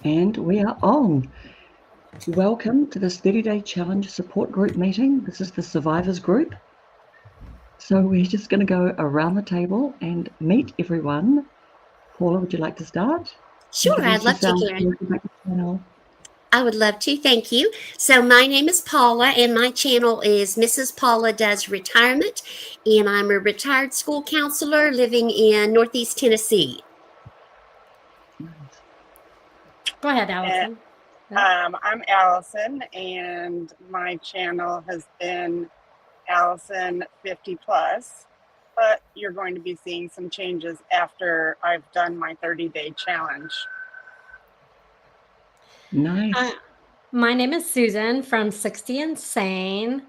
And we are on. Welcome to this 30-day challenge support group meeting. This is the survivors group. So we're just going to go around the table and meet everyone. Paula, would you like to start? Sure, I'd love to, Karen. I would love to. Thank you. So my name is Paula, and my channel is Mrs. Paula Does Retirement, and I'm a retired school counselor living in Northeast Tennessee. Go ahead, Allison. I'm Allison, and my channel has been Allison 50 plus, but you're going to be seeing some changes after I've done my 30-day challenge. Nice. My name is Susan from 60 Insane,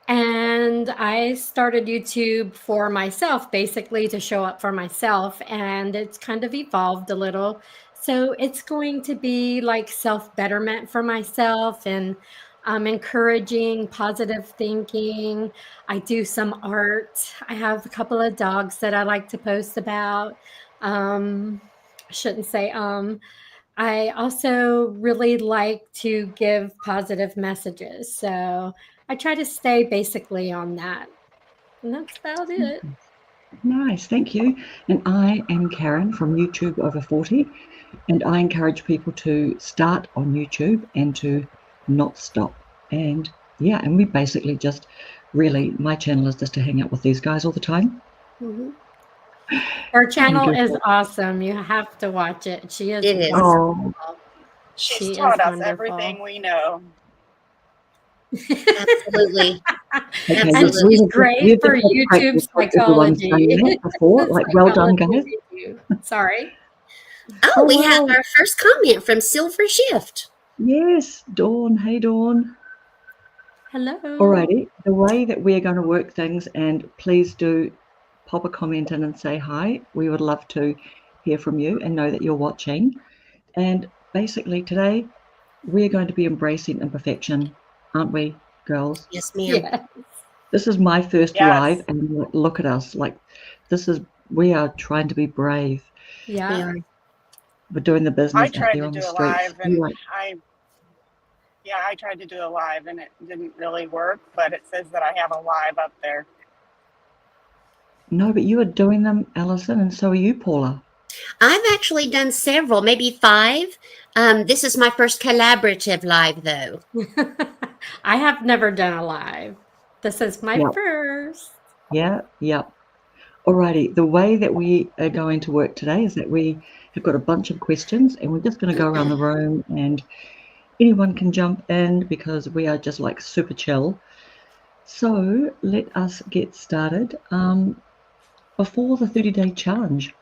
and I started YouTube for myself, basically to show up for myself, and it's kind of evolved a little. So it's going to be like self-betterment for myself and encouraging positive thinking. I do some art. I have a couple of dogs that I like to post about. I shouldn't say I also really like to give positive messages. So I try to stay basically on that. And that's about it. Nice, thank you. And I am Karen from YouTube Over 40, and I encourage people to start on YouTube and to not stop. And yeah, and we basically just really, my channel is just to hang out with these guys all the time. Mm-hmm. Her channel is awesome. You have to watch it. She is. It is. Oh. She's taught us everything we know. Absolutely. Okay, and she's great for YouTube psychology. Before. Like, well done, guys. Sorry. Oh, we have our first comment from Silver Shift. Yes, Dawn. Hey, Dawn. Hello. Alrighty. The way that we're going to work things, and please do pop a comment in and say hi. We would love to hear from you and know that you're watching. And basically today we're going to be embracing imperfection, aren't we, girls? Yes, ma'am. Yes. This is my first live, and look at us. Like, we are trying to be brave. Yeah. We're doing the business. I tried to do a live, and I tried to do a live, and it didn't really work, but it says that I have a live up there. No, but you are doing them, Allison, and so are you, Paula. I've actually done several, maybe 5. This is my first collaborative live, though. I have never done a live. This is my first. Yeah. Alrighty. The way that we are going to work today is that we have got a bunch of questions, and we're just going to go around the room, and anyone can jump in because we are just like super chill. So let us get started. Before the 30-day challenge,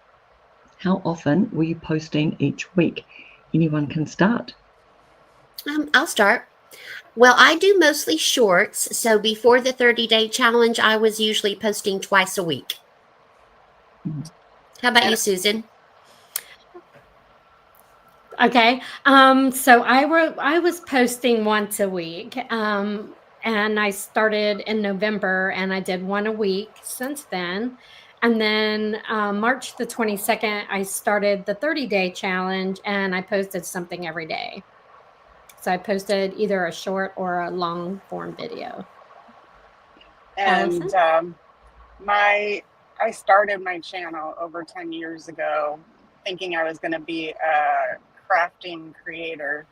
how often were you posting each week? Anyone can start. I'll start. Well, I do mostly shorts. So before the 30-day challenge, I was usually posting twice a week. How about you, Susan? Okay. So I was posting once a week. And I started in November, and I did one a week since then. And then March the 22nd, I started the 30-day challenge, and I posted something every day. So I posted either a short or a long form video. And I started my channel over 10 years ago thinking I was going to be a crafting creator,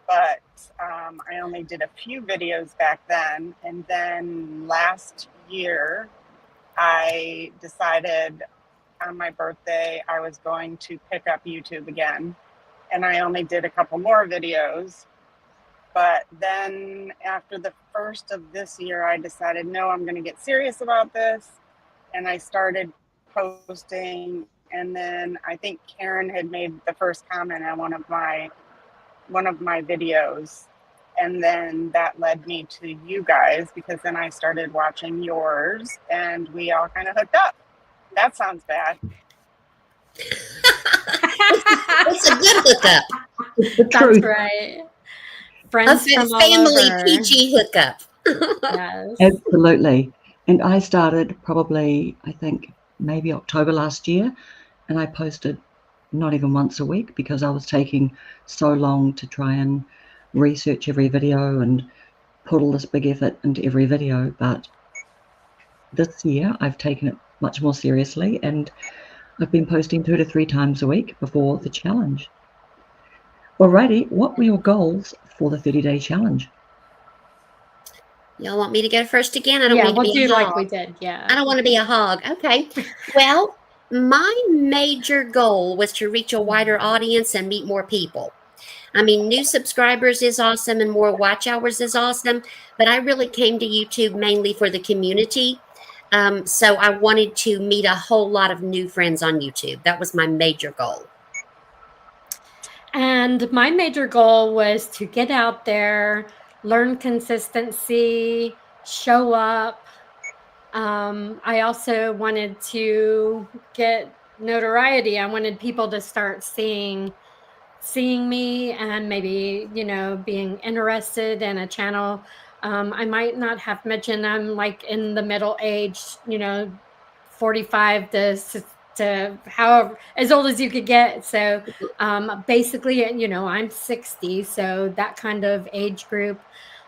but I only did a few videos back then. And then last year, I decided on my birthday I was going to pick up YouTube again, and I only did a couple more videos. But then after the first of this year, I decided, no, I'm going to get serious about this, and I started posting. And then I think Karen had made the first comment on one of my videos. And then that led me to you guys, because then I started watching yours, and we all kind of hooked up. That sounds bad. It's a good hookup. That's right. Friends a family PG hookup. Yes. Absolutely. And I started probably, I think, maybe October last year, and I posted not even once a week because I was taking so long to try and research every video and put all this big effort into every video. But this year I've taken it much more seriously, and I've been posting 2 to 3 times a week before the challenge. Alrighty, what were your goals for the 30-day challenge? Y'all want me to go first again? I don't Yeah, need to we'll be a do hog. like we did. Yeah. I don't want to be a hog. Okay. Well, my major goal was to reach a wider audience and meet more people. I mean, new subscribers is awesome and more watch hours is awesome, but I really came to YouTube mainly for the community. So I wanted to meet a whole lot of new friends on YouTube. That was my major goal. And my major goal was to get out there, learn consistency, show up. I also wanted to get notoriety. I wanted people to start seeing me and maybe, being interested in a channel. I might not have mentioned I'm like in the middle age, 45 to however as old as you could get. So basically, I'm 60, so that kind of age group,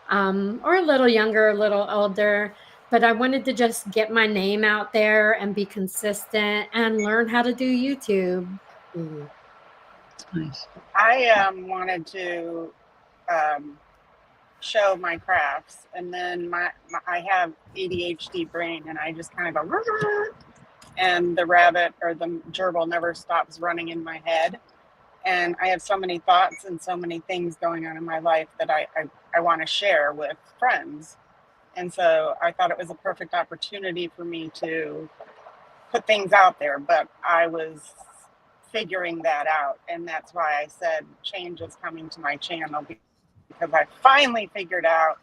or a little younger, a little older. But I wanted to just get my name out there and be consistent and learn how to do YouTube. Mm-hmm. Nice. I wanted to show my crafts, and then I have ADHD brain, and I just kind of go, and the rabbit or the gerbil never stops running in my head. And I have so many thoughts and so many things going on in my life that I want to share with friends. And so I thought it was a perfect opportunity for me to put things out there, but I was figuring that out. And that's why I said change is coming to my channel, because I finally figured out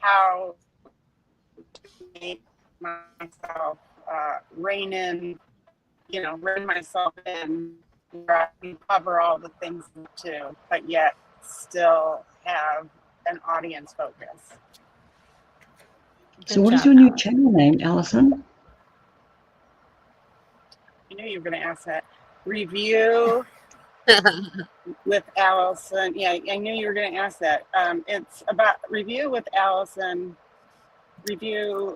how to make myself rein myself in, where I can cover all the things too, but yet still have an audience focus. So what is your new channel name, Alison? I knew you were going to ask that. Review with Alison. Yeah, I knew you were going to ask that. It's about Review with Alison, review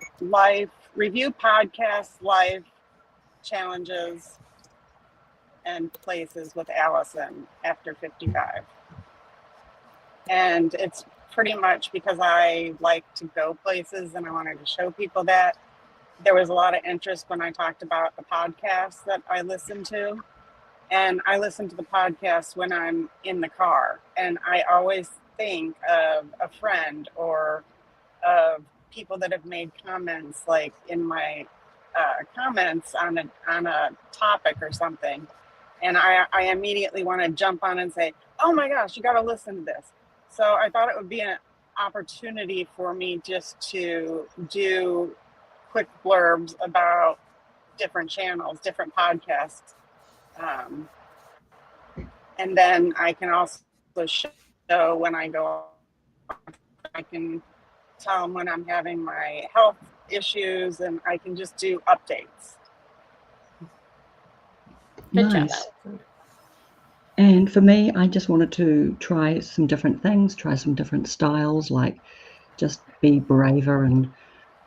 podcasts, life challenges, and places with Alison after 55. And it's pretty much because I like to go places and I wanted to show people that. There was a lot of interest when I talked about the podcasts that I listen to. And I listen to the podcast when I'm in the car. And I always think of a friend or of people that have made comments, like in my comments on a topic or something. And I immediately want to jump on and say, oh my gosh, you got to listen to this. So I thought it would be an opportunity for me just to do quick blurbs about different channels, different podcasts. And then I can also show when I go, I can tell them when I'm having my health issues, and I can just do updates. Good job, Nice. And for me, I just wanted to try some different things, try some different styles, like just be braver and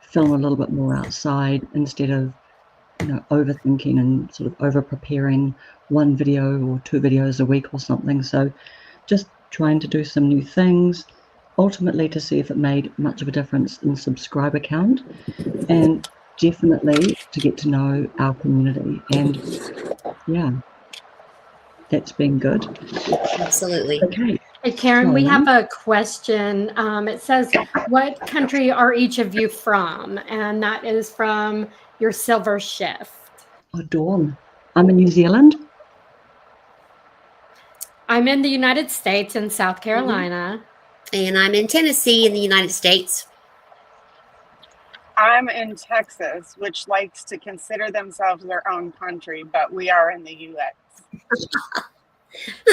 film a little bit more outside instead of, overthinking and sort of over preparing one video or 2 videos a week or something. So just trying to do some new things, ultimately to see if it made much of a difference in subscriber count, and definitely to get to know our community. And yeah, that's been good. Absolutely. Okay. Hey, Karen, we have a question. It says, what country are each of you from? And that is from your Silver Shift. Oh, Dawn. I'm in New Zealand. I'm in the United States in South Carolina. And I'm in Tennessee in the United States. I'm in Texas, which likes to consider themselves their own country, but we are in the U.S.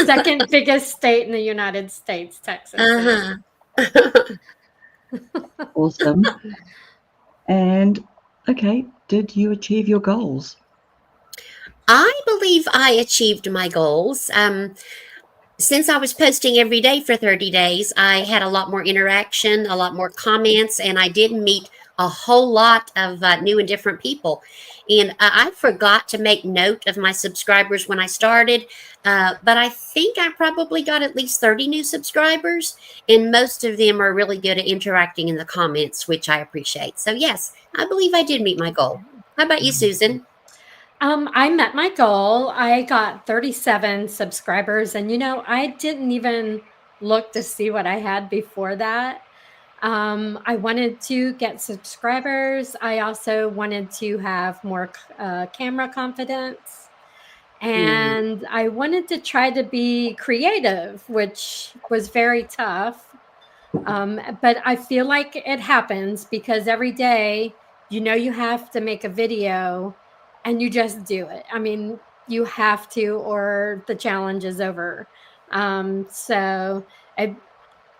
Second biggest state in the United States, Texas. I believe I achieved my goals. Since I was posting every day for 30 days, I had a lot more interaction, a lot more comments, and I did meet a whole lot of new and different people. And I forgot to make note of my subscribers when I started, but I think I probably got at least 30 new subscribers, and most of them are really good at interacting in the comments, which I appreciate. So, yes, I believe I did meet my goal. How about you, Susan? I met my goal. I got 37 subscribers, and I didn't even look to see what I had before that. I wanted to get subscribers. I also wanted to have more camera confidence, and I wanted to try to be creative, which was very tough. But I feel like it happens because every day, you have to make a video and you just do it. I mean, you have to, or the challenge is over. So it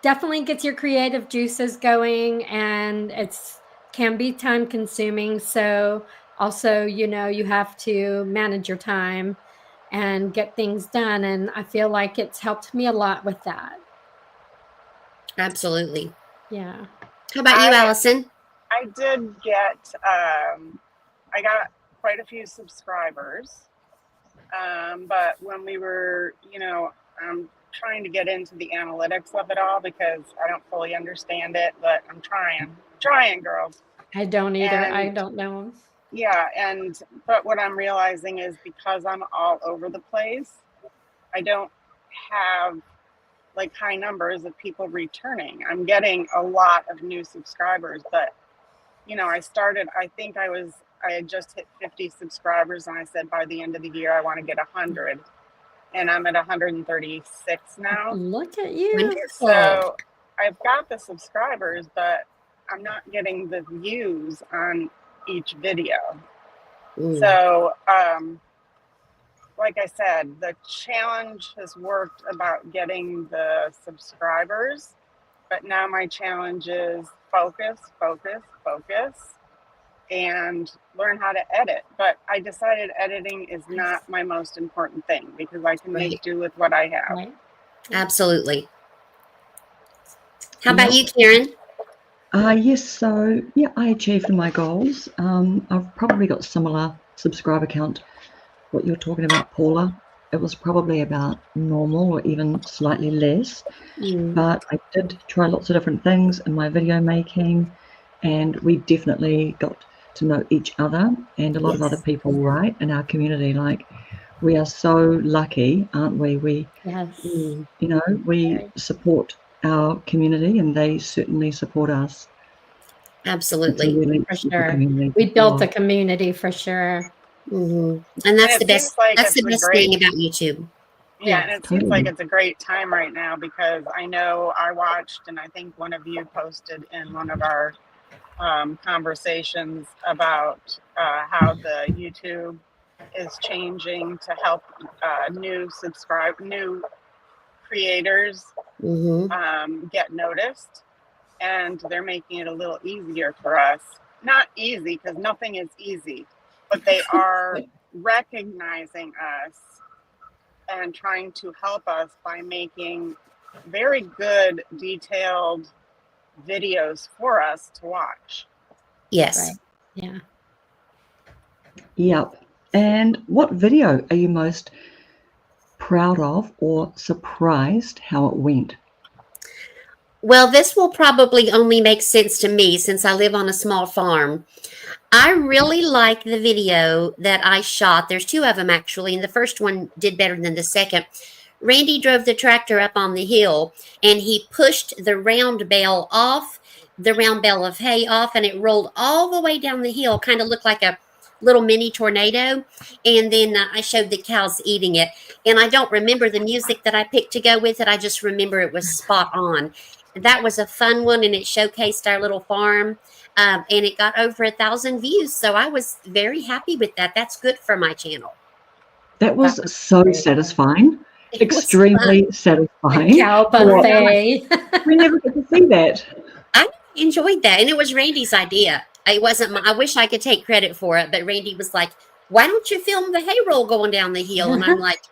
definitely gets your creative juices going, and it's can be time consuming. So also, you have to manage your time and get things done. And I feel like it's helped me a lot with that. Absolutely. Yeah. How about you, Allison? I did get, I got quite a few subscribers, but when we were, I'm trying to get into the analytics of it all because I don't fully understand it, but I'm trying, girls. I don't either. I don't know. Yeah, but what I'm realizing is because I'm all over the place, I don't have like high numbers of people returning. I'm getting a lot of new subscribers, but I had just hit 50 subscribers, and I said by the end of the year I want to get 100, and I'm at 136 now. Look at you. Wonderful. So I've got the subscribers, but I'm not getting the views on each video. So like I said, the challenge has worked about getting the subscribers, but now my challenge is focus, and learn how to edit. But I decided editing is not my most important thing because I can make do with what I have. Right. Absolutely. How about you, Karen? Yes, so I achieved my goals. I've probably got similar subscriber count. What you're talking about, Paula, it was probably about normal or even slightly less, but I did try lots of different things in my video making, and we definitely got to know each other and a lot of other people, right, in our community. Like, we are so lucky, aren't we? We support our community, and they certainly support us. Absolutely. Really for sure. We built a community for sure. And that's the best. That's the best thing about YouTube. Yeah, and it seems like it's a great time right now because I know I watched, and I think one of you posted in one of our conversations about how the YouTube is changing to help new creators get noticed, and they're making it a little easier for us. Not easy, because nothing is easy, but they are recognizing us and trying to help us by making very good, detailed videos for us to watch. Yes. Right. Yeah. Yep. And what video are you most proud of or surprised how it went? Well, this will probably only make sense to me since I live on a small farm. I really like the video that I shot. There's two of them, actually, and the first one did better than the second. Randy drove the tractor up on the hill, and he pushed the round bale of hay off, and it rolled all the way down the hill, kind of looked like a little mini tornado. And then I showed the cows eating it. And I don't remember the music that I picked to go with it. I just remember it was spot on. That was a fun one, and it showcased our little farm. And it got over 1,000 views. So I was very happy with that. That's good for my channel. That was so satisfying. Extremely satisfying. Cow buffet. We never get to see that. I enjoyed that. And it was Randy's idea. It wasn't I wish I could take credit for it, but Randy was like, why don't you film the hay roll going down the hill? And I'm like,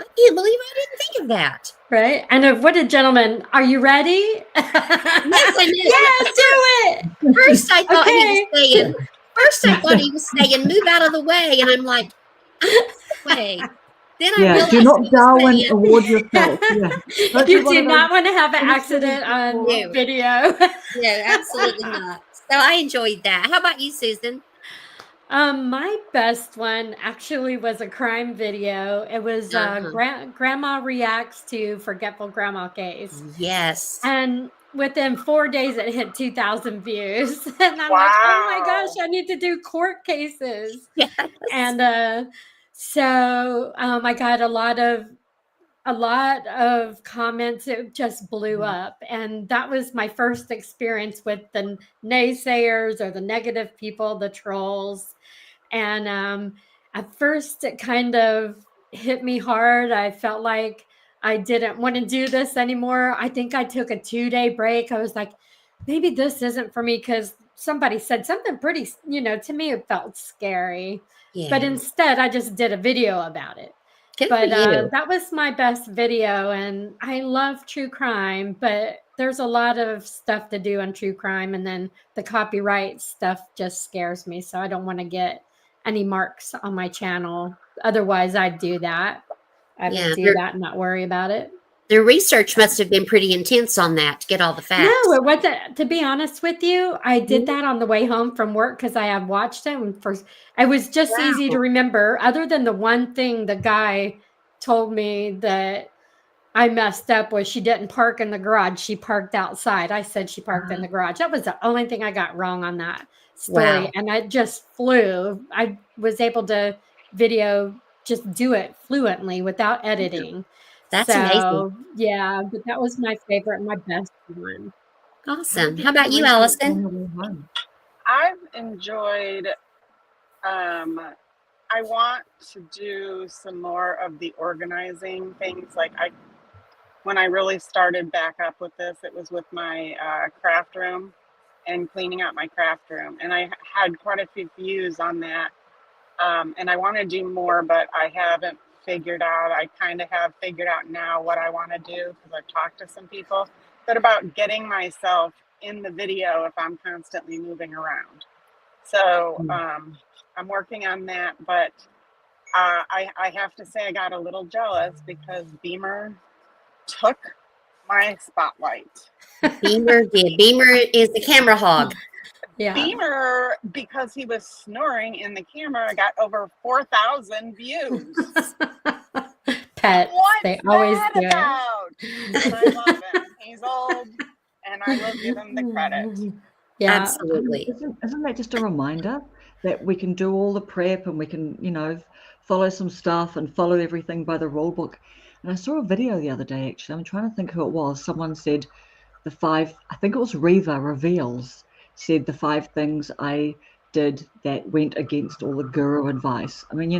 I can't believe I didn't think of that. Right. And what a gentleman. Are you ready? Yes, I did. Yes, do it. First, I thought he was saying, move out of the way. And I'm like, way. Then I realized do not Darwin award yourself. Yeah. You do not want to have an accident on video. No, absolutely not. So I enjoyed that. How about you, Susan? My best one actually was a crime video. It was Grandma Reacts to Forgetful Grandma Case. Yes. And within 4 days, it hit 2,000 views. And I'm like, oh my gosh, I need to do court cases. Yes. And so I got a lot of comments. It just blew up. And that was my first experience with the naysayers or the negative people, the trolls. And at first it kind of hit me hard. I felt like I didn't want to do this anymore. I think I took a 2-day break. I was like, maybe this isn't for me, because somebody said something pretty, to me, it felt scary. Yeah. But instead I just did a video about it. But that was my best video, and I love true crime, but there's a lot of stuff to do on true crime, and then the copyright stuff just scares me, so I don't want to get any marks on my channel. Otherwise, I'd do that. I would do that and not worry about it. The research must have been pretty intense on that to get all the facts. No, it wasn't. To be honest with you, I did that on the way home from work because I had watched it. And it was just easy to remember, other than the one thing the guy told me that I messed up was she didn't park in the garage. She parked outside. I said she parked in the garage. That was the only thing I got wrong on that story. Wow. And I just flew. I was able to just do it fluently without editing. That's amazing. Yeah, but that was my favorite and my best one. Awesome. How about you, Allison? I've enjoyed, I want to do some more of the organizing things. Like when I really started back up with this, it was with my craft room and cleaning out my craft room. And I had quite a few views on that. And I want to do more, but I haven't figured out. I kind of have figured out now what I want to do because I've talked to some people, but about getting myself in the video if I'm constantly moving around. So I'm working on that, but I have to say I got a little jealous because Beamer took my spotlight. Beamer did. Beamer is the camera hog. Yeah. Beamer, because he was snoring in the camera, got over 4,000 views. Pets, they always do it. I love him. He's old, and I will give him the credit. Yeah, absolutely. Isn't that just a reminder that we can do all the prep and we can, follow some stuff and follow everything by the rule book? And I saw a video the other day, actually. I'm trying to think who it was. Someone said I think it was Reva Reveals, said the 5 things I did that went against all the guru advice. I mean,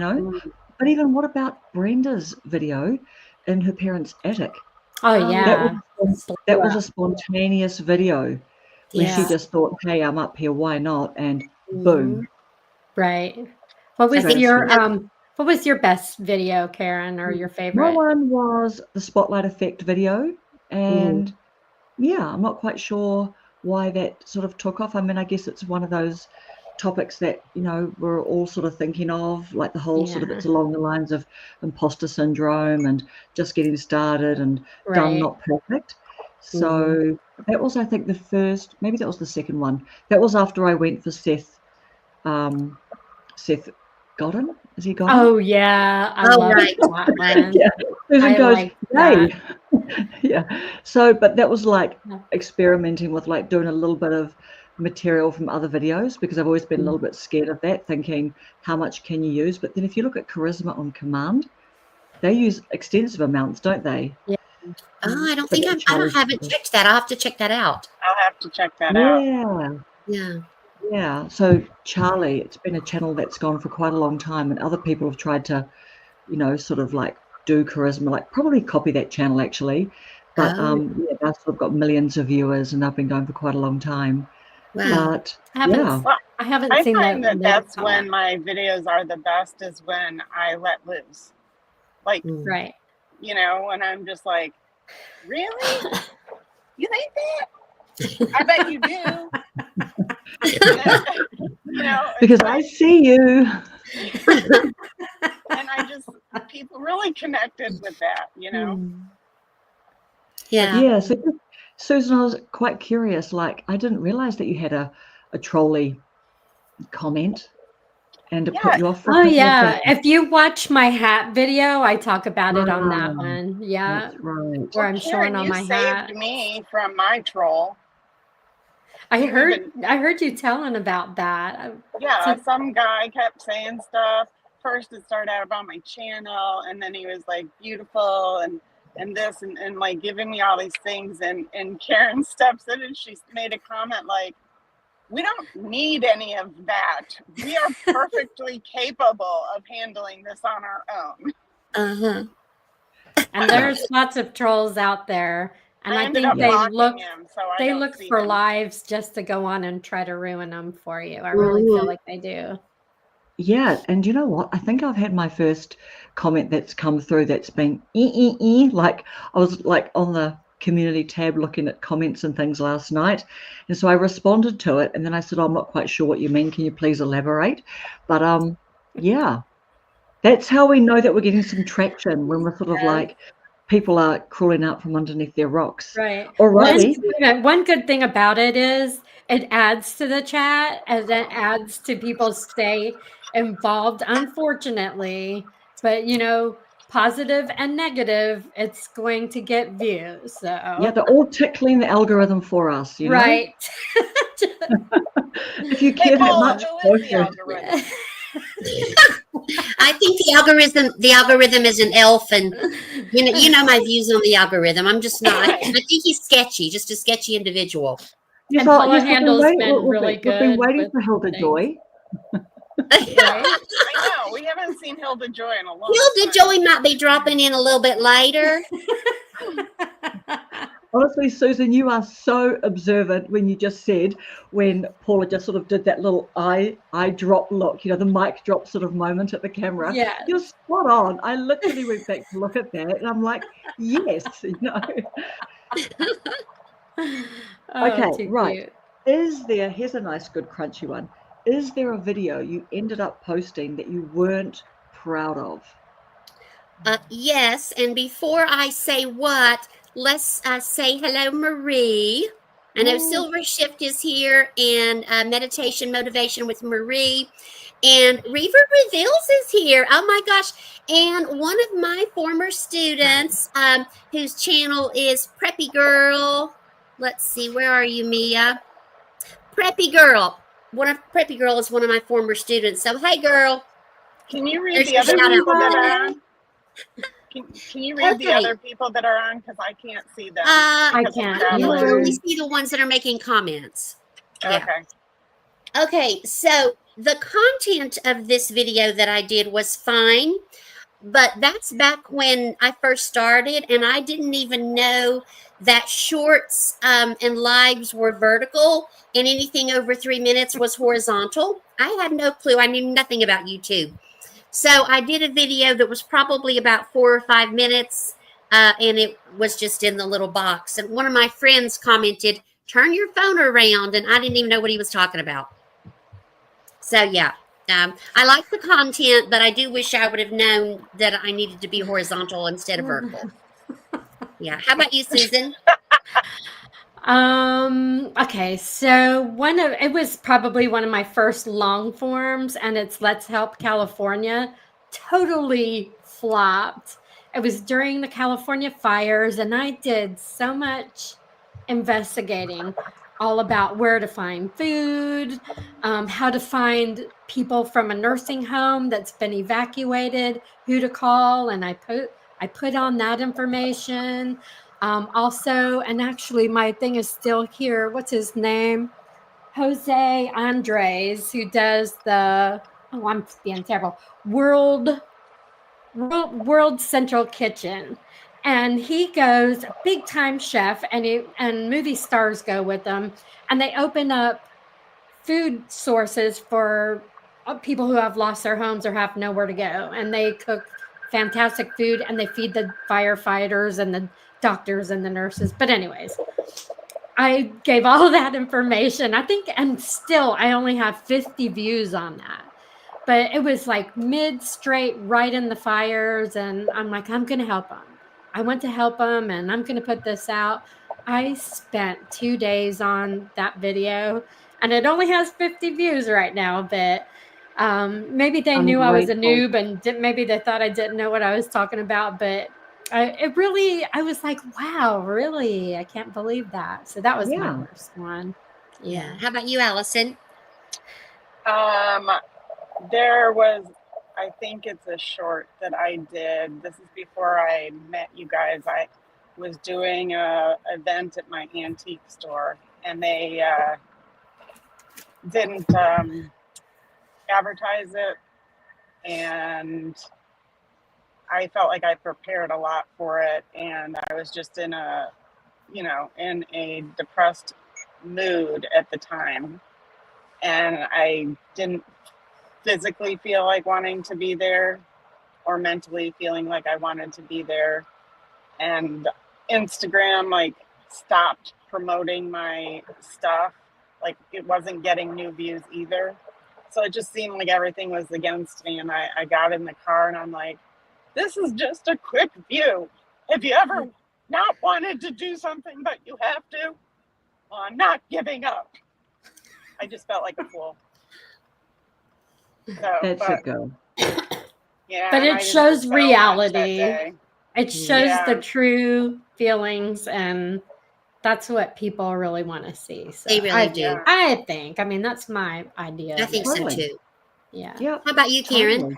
but even what about Brenda's video in her parents' attic? Oh, yeah. That was a spontaneous video where she just thought, hey, I'm up here, why not? And boom. Right. What was your best video, Karen, or your favorite? My one was the Spotlight Effect video. And I'm not quite sure why that sort of took off. I mean, I guess it's one of those topics that, we're all sort of thinking of, like the whole sort of, it's along the lines of imposter syndrome and just getting started and done, not perfect. So that was, I think, the first, maybe that was the second one. That was after I went for Seth Godin. Is he Godin? Oh, yeah. I love that one. Susan goes, hey. So, but that was like experimenting with like doing a little bit of material from other videos, because I've always been a little bit scared of that, thinking how much can you use? But then if you look at Charisma on Command, they use extensive amounts, don't they? Yeah. Oh, I haven't checked that. I'll have to check that out. I'll have to check that out. Yeah. So Charlie, it's been a channel that's gone for quite a long time, and other people have tried to, sort of like do Charisma, like probably copy that channel actually. But they've sort of got millions of viewers and they've been going for quite a long time. Wow. But I I haven't I seen find that that's comment. when my videos are the best, is when I let loose. Like, Right. you know, when I'm just like, really? You think that? I bet you do. You know, Because I see you. and people really connected with that, you know? Yeah. Yeah. So, Susan, I was quite curious. Like, I didn't realize that you had a trolley comment and to put you off for a Oh, couple of yeah. days. If you watch my hat video, I talk about it on that Ah, one. Yeah. That's right. Where I'm Karen, showing on you my saved hat. me from my troll. I heard you telling about that. Yeah, some guy kept saying stuff. First it started out about my channel, and then he was like beautiful and this and like giving me all these things, and Karen steps in and she made a comment like, we don't need any of that. We are perfectly capable of handling this on our own. And there's lots of trolls out there. And I think they look for lives just to go on and try to ruin them for you. I really feel like they do. Yeah, and you know what? I think I've had my first comment that's come through that's been like I was like on the community tab looking at comments and things last night, and so I responded to it, and then I said, I'm not quite sure what you mean. Can you please elaborate? But yeah, that's how we know that we're getting some traction, when we're sort of like people are crawling out from underneath their rocks. Right. Alrighty. One good thing about it is it adds to the chat, and it adds to people stay involved, unfortunately. But you know, positive and negative, it's going to get views. So Yeah, they're all tickling the algorithm for us, you know? right. If you care that much, who is the algorithm? I think the algorithm is an elf, and you know my views on the algorithm. I'm just not. I think he's sketchy, just a sketchy individual. And Paula Handel's been really good. We've been waiting for Hilda Joy. I know, we haven't seen Hilda Joy in a long time. Hilda Joy might be dropping in a little bit later. Honestly, Susan, you are so observant when you just said, when Paula just sort of did that little eye drop look, you know, the mic drop sort of moment at the camera. Yeah. You're spot on. I literally went back to look at that and I'm like, yes, you know. Okay, right. Cute. Here's a nice, good, crunchy one. Is there a video you ended up posting that you weren't proud of? Yes, and before I say what, let's say hello, Marie. I know Silver Shift is here, and Meditation Motivation with Marie. And Reaver Reveals is here. Oh my gosh. And one of my former students, whose channel is Preppy Girl. Let's see, where are you, Mia? Preppy Girl. Preppy Girl is one of my former students. So, hey, girl. Can you read the other people that are on? Can you read the other people that are on? Because I can't see them. I can't. You only see the ones that are making comments. Okay. Yeah. Okay, so the content of this video that I did was fine, but that's back when I first started, and I didn't even know that shorts and lives were vertical, and anything over 3 minutes was horizontal. I had no clue. I knew nothing about YouTube. So I did a video that was probably about 4 or 5 minutes, and it was just in the little box. And one of my friends commented, "Turn your phone around," and I didn't even know what he was talking about. So yeah, I like the content, but I do wish I would have known that I needed to be horizontal instead of vertical. Yeah. How about you, Susan? Okay, so it was probably one of my first long forms, and it's Let's Help California. Totally flopped. It was during the California fires, and I did so much investigating all about where to find food, how to find people from a nursing home that's been evacuated, who to call, and I put on that information. Also, and actually my thing is still here. What's his name? Jose Andres, who does I'm being terrible, World Central Kitchen. And he goes, big time chef, and movie stars go with him, and they open up food sources for people who have lost their homes or have nowhere to go. And they cook fantastic food, and they feed the firefighters and the doctors and the nurses. But anyways, I gave all that information. I think, and still I only have 50 views on that. But it was like mid-straight, right in the fires. And I'm like, I'm going to help them. I went to help them, and I'm going to put this out. I spent 2 days on that video, and it only has 50 views right now. But maybe they knew I was a noob, and maybe they thought I didn't know what I was talking about. But I was like, wow, really? I can't believe that. So that was my worst one. Yeah. How about you, Allison? There was, I think it's a short that I did. This is before I met you guys. I was doing a event at my antique store, and they didn't advertise it, and I felt like I prepared a lot for it, and I was just in a depressed mood at the time, and I didn't physically feel like wanting to be there, or mentally feeling like I wanted to be there. And Instagram like stopped promoting my stuff. Like, it wasn't getting new views either. So it just seemed like everything was against me. And I got in the car, and I'm like, this is just a quick view. Have you ever not wanted to do something, but you have to? Well, I'm not giving up. I just felt like a fool. So, That's it, girl. Yeah, but it shows reality. It shows the true feelings, and that's what people really want to see. So they really do. I think. I mean, that's my idea. I think so too. Yeah. Yep. How about you, Karen?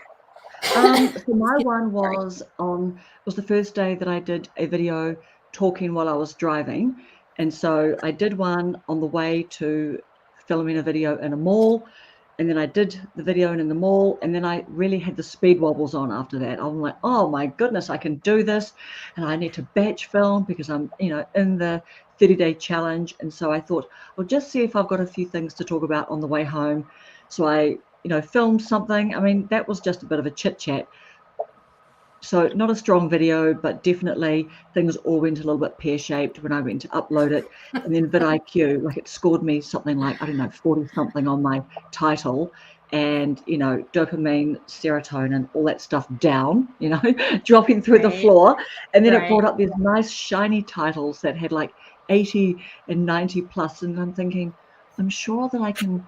So my one was the first day that I did a video talking while I was driving, and so I did one on the way to filming a video in a mall. And then I did the video in the mall, and then I really had the speed wobbles on after that. I'm like, oh my goodness, I can do this. And I need to batch film because I'm, in the 30-day challenge. And so I thought, well, just see if I've got a few things to talk about on the way home. So I, filmed something. I mean, that was just a bit of a chit chat. So not a strong video, but definitely things all went a little bit pear-shaped when I went to upload it. And then vidIQ, like, it scored me something like, 40 something on my title, and, dopamine, serotonin, all that stuff down, dropping through the floor. And then it brought up these nice shiny titles that had like 80 and 90 plus. And I'm thinking, I'm sure that I can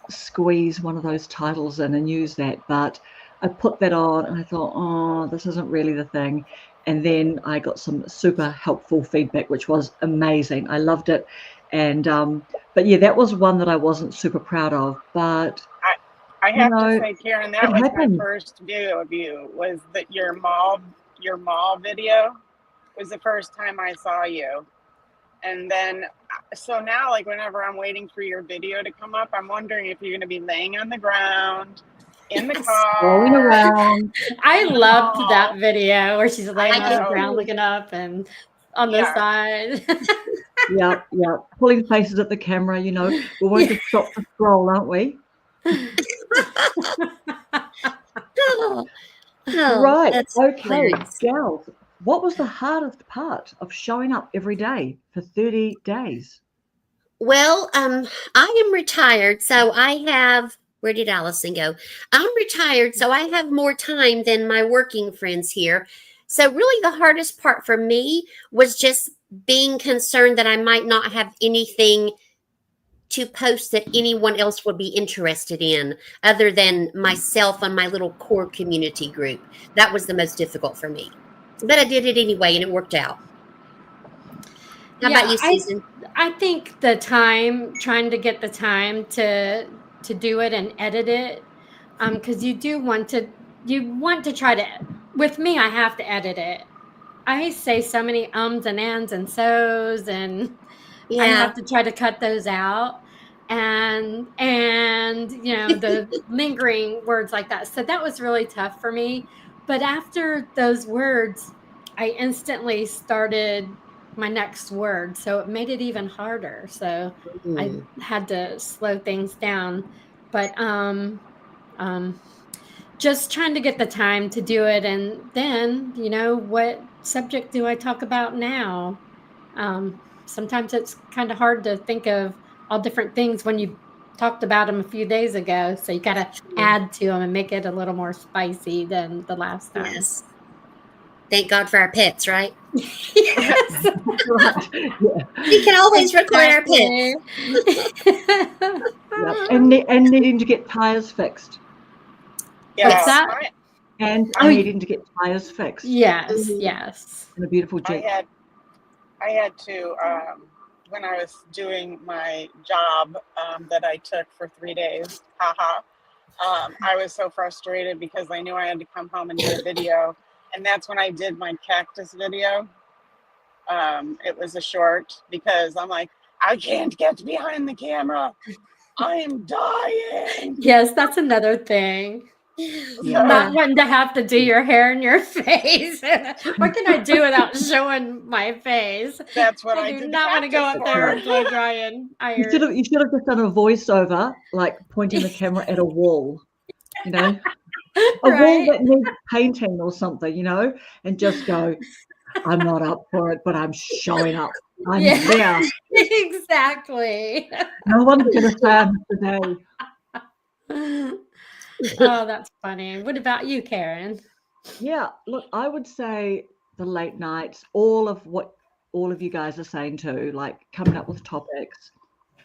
squeeze one of those titles in and use that. But I put that on, and I thought, oh, this isn't really the thing. And then I got some super helpful feedback, which was amazing. I loved it. And but yeah, that was one that I wasn't super proud of. But I have to say, Karen, that was my first view of you. Was that your mall video was the first time I saw you. And then, so now, like, whenever I'm waiting for your video to come up, I'm wondering if you're going to be laying on the ground, in the car, rolling around. I loved that video where she's laying on the ground looking up and on the side. Yeah, pulling faces at the camera. We're going to stop the scroll, aren't we? Right. Okay, gals. What was the hardest part of showing up every day for 30 days? Well, I am retired, so I have. Where did Allison go? I'm retired, so I have more time than my working friends here. So really the hardest part for me was just being concerned that I might not have anything to post that anyone else would be interested in other than myself and my little core community group. That was the most difficult for me. But I did it anyway, and it worked out. How about you, Susan? I think the time, trying to get the time to do it and edit it, because you want to try to. With me, I have to edit it. I say so many ums and ands and so's, and I have to try to cut those out, and the lingering words like that. So that was really tough for me. But after those words, I instantly started my next word. So it made it even harder. So I had to slow things down. But just trying to get the time to do it. And then, what subject do I talk about now? Sometimes it's kind of hard to think of all different things when you talked about them a few days ago. So you got to add to them and make it a little more spicy than the last time. Yes. Thank God for our pets, right? Yes. Right. Yeah. We can always record our pets. Yep. And needing to get tires fixed. Yeah. What's that? And Oh, needing to get tires fixed. Yes, yes. And a beautiful Jeep. I had to, when I was doing my job that I took for 3 days, I was so frustrated because I knew I had to come home and do a video. And that's when I did my cactus video. It was a short because I'm like, I can't get behind the camera. I am dying. Yes, that's another thing. Yeah. Not wanting to have to do your hair and your face. What can I do without showing my face? That's what I I do did. not want to go up there and blow dry and iron. You should have just done a voiceover, like pointing the camera at a wall, a wall that needs painting or something, and just go, I'm not up for it, but I'm showing up. I'm there. Exactly. No one's going to stand today. Oh, that's funny. What about you, Karen? Yeah, look, I would say the late nights, all of what all of you guys are saying too, like coming up with topics,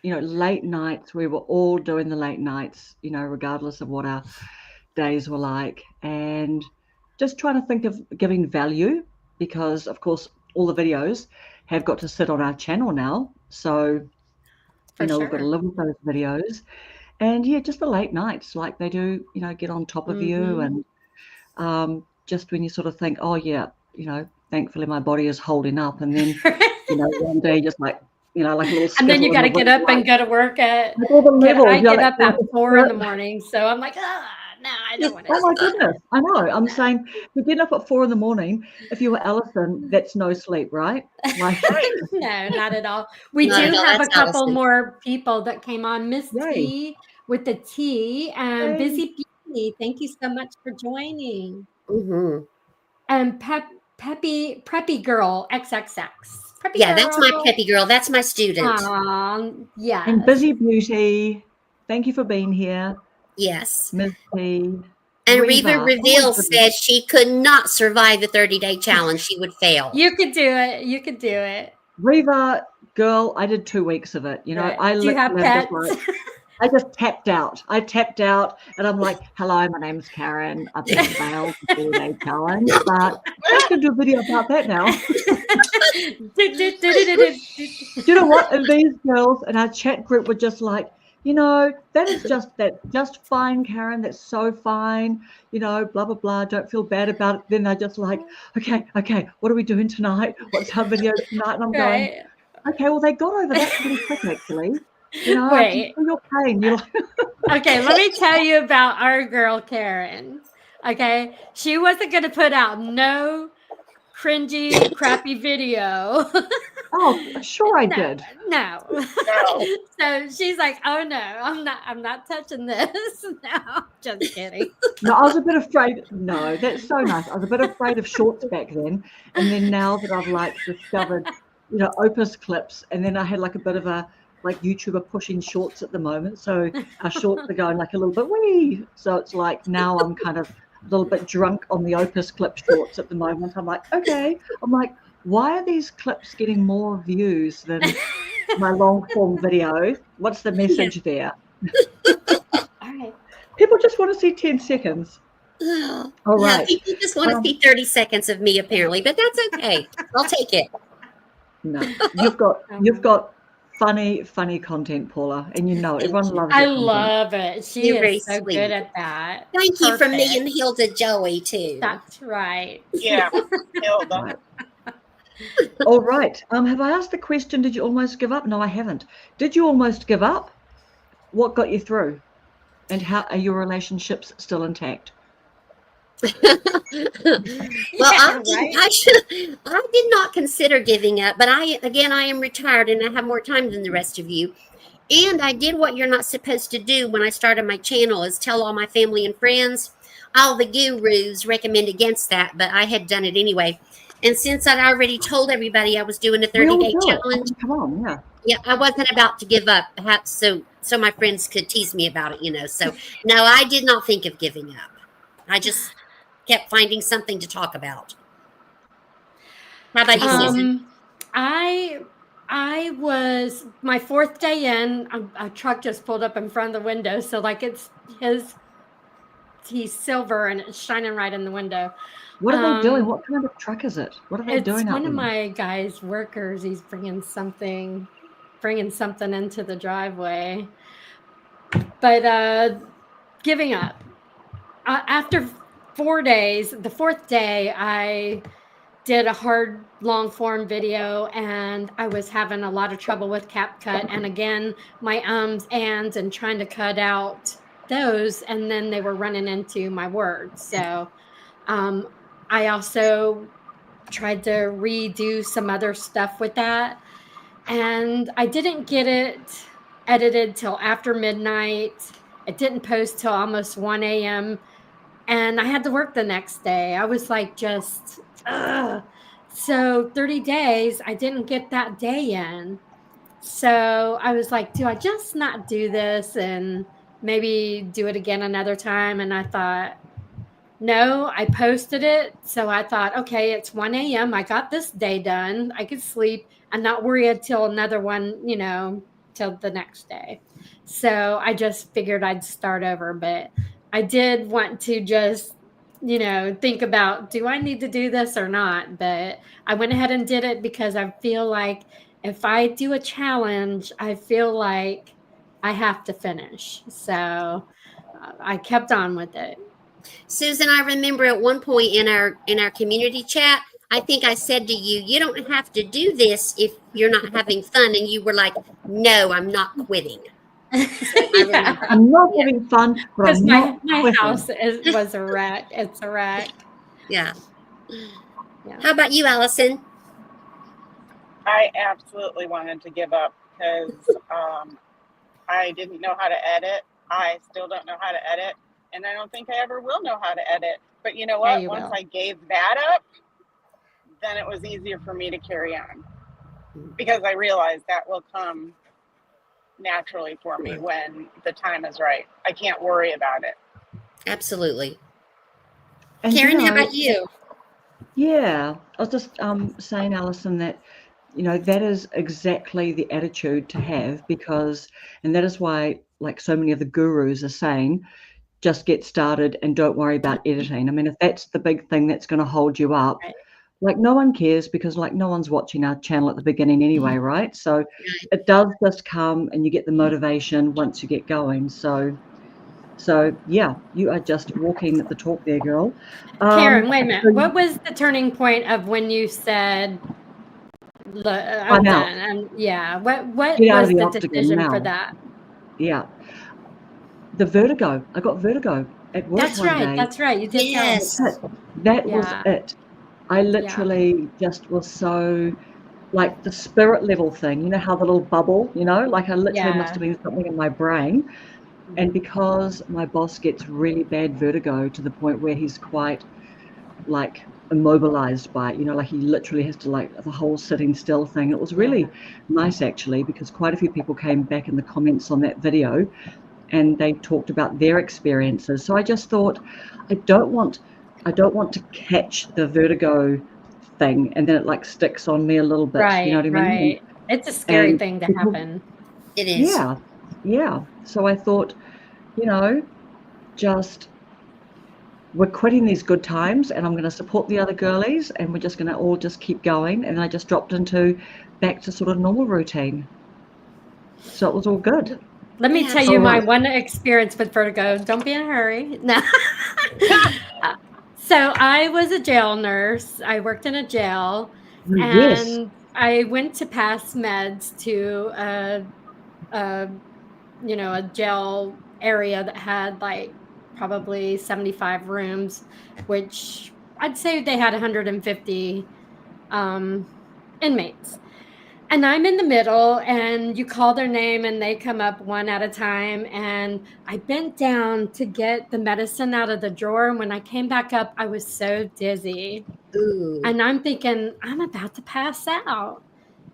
late nights, we were all doing the late nights, regardless of what our days were like, and just trying to think of giving value, because of course all the videos have got to sit on our channel now, so we've got to live with those videos. And just the late nights, like they do, get on top of you, and just when you sort of think, oh yeah, thankfully my body is holding up, and then one day just like like a little, and then you got to get up and go to work at all the levels. I get up at 4 in the morning, so I'm like, no, I don't want to. Oh my goodness, I know. I'm saying you're getting up at 4 in the morning. If you were Allison, that's no sleep, right? Like, no, not at all. We do have a couple more people that came on. Miss T with the T and Busy Beauty. Thank you so much for joining. And Preppy Girl XXX. Preppy Girl. That's my Preppy Girl. That's my student. Yeah. And Busy Beauty. Thank you for being here. Yes. Miss T. And Reva Reveal said she could not survive the 30-day challenge. She would fail. You could do it. You could do it. Reva, girl, I did 2 weeks of it. Do you have pets? I just tapped out. And I'm like, hello, my name's Karen. I've been failed the 30-day challenge, but I can do a video about that now. Do you know what? And these girls in our chat group were just like, that is just fine, Karen. That's so fine. Blah, blah, blah. Don't feel bad about it. Then they're just like, okay. What are we doing tonight? What's our video tonight? And I'm going, okay, well, they got over that pretty quick, actually. Wait. Your pain. Okay, let me tell you about our girl, Karen. Okay. She wasn't going to put out no cringy, crappy video. Oh, sure I did. No. So she's like, oh no, I'm not touching this. No, just kidding. No, I was a bit afraid. No, that's so nice. I was a bit afraid of shorts back then. And then now that I've discovered, Opus clips, and then I had a bit of a YouTuber pushing shorts at the moment. So our shorts are going a little bit wee. So it's now I'm kind of a little bit drunk on the Opus clip shorts at the moment. I'm like, okay. I'm like, why are these clips getting more views than my long form video? What's the message there? All right. People just want to see 10 seconds. All right. Yeah, people just want to see 30 seconds of me, apparently, but that's okay. I'll take it. No, you've got funny content, Paula, and everyone loves it. I love it. She is so good at that. Thank you from me and Hilda Joey too. That's right. Yeah, Hilda. Right. All right. Have I asked the question, did you almost give up? No, I haven't. Did you almost give up? What got you through? And how are your relationships still intact? Well, I did not consider giving up, but I am retired and I have more time than the rest of you. And I did what you're not supposed to do when I started my channel is tell all my family and friends. All the gurus recommend against that, but I had done it anyway. And since I'd already told everybody I was doing a We all 30-day do it. challenge, Come on, yeah. yeah, I wasn't about to give up, perhaps so my friends could tease me about it. So no, I did not think of giving up. I just kept finding something to talk about. How about you, Susan? I was my 4th day in. A truck just pulled up in front of the window, so like he's silver and it's shining right in the window. What are they doing? What kind of truck is it? What are they doing? It's one of my guy's workers. He's bringing something into the driveway. But giving up. After 4 days, the 4th day, I did a hard long form video and I was having a lot of trouble with CapCut. And again, my ums, ands, and trying to cut out those, and then they were running into my words. So I also tried to redo some other stuff with that. And I didn't get it edited till after midnight. It didn't post till almost 1 a.m. And I had to work the next day. I was like, just, ugh. So 30 days, I didn't get that day in. So I was like, do I just not do this and maybe do it again another time? And I thought, no, I posted it. So I thought, okay, it's 1 a.m. I got this day done. I could sleep and not worry until another one, till the next day. So I just figured I'd start over. But I did want to just, think about, do I need to do this or not? But I went ahead and did it because I feel like if I do a challenge, I feel like I have to finish. So I kept on with it. Susan, I remember at one point in our community chat, I think I said to you, you don't have to do this if you're not having fun. And you were like, no, I'm not quitting. Yeah. I'm not having fun, but because I'm my house was a wreck. It's a wreck. Yeah. How about you, Allison? I absolutely wanted to give up because I didn't know how to edit. I still don't know how to edit. And I don't think I ever will know how to edit. But you know what? Yeah, Once I gave that up, then it was easier for me to carry on. Because I realized that will come naturally for me when the time is right. I can't worry about it. Absolutely. And Karen, how about you? Yeah, I was just saying, Alison, that that is exactly the attitude to have, and that is why, like so many of the gurus are saying, just get started and don't worry about editing. I mean, if that's the big thing that's going to hold you up, Right. like no one cares because like no one's watching our channel at the beginning anyway, right? So it does just come and you get the motivation once you get going. So yeah, you are just walking the talk there, girl. Karen, wait a minute. What was the turning point of when you said, I'm done? And what was the decision for that? Yeah. The vertigo. I got vertigo at work one day. That's right. You did tell us. That was it. I literally just was so, like the spirit level thing, how the little bubble, like I literally must have been something in my brain. And because my boss gets really bad vertigo to the point where he's quite like immobilized by it, like he literally has to like the whole sitting still thing. It was really nice actually, because quite a few people came back in the comments on that video and they talked about their experiences. So I just thought, I don't want to catch the vertigo thing and then it like sticks on me a little bit. Right, you know what I mean? Right. It's a scary thing to happen. It is. Yeah. So I thought, just we're quitting these good times and I'm going to support the other girlies and we're just going to all just keep going. And I just dropped back to sort of normal routine. So it was all good. Let me tell you my one experience with vertigo. Don't be in a hurry. No. So I was a jail nurse. I worked in a jail. And I went to pass meds to a jail area that had like probably 75 rooms, which I'd say they had 150 inmates. And I'm in the middle, and you call their name and they come up one at a time. And I bent down to get the medicine out of the drawer. And when I came back up, I was so dizzy. Ooh. And I'm thinking, I'm about to pass out.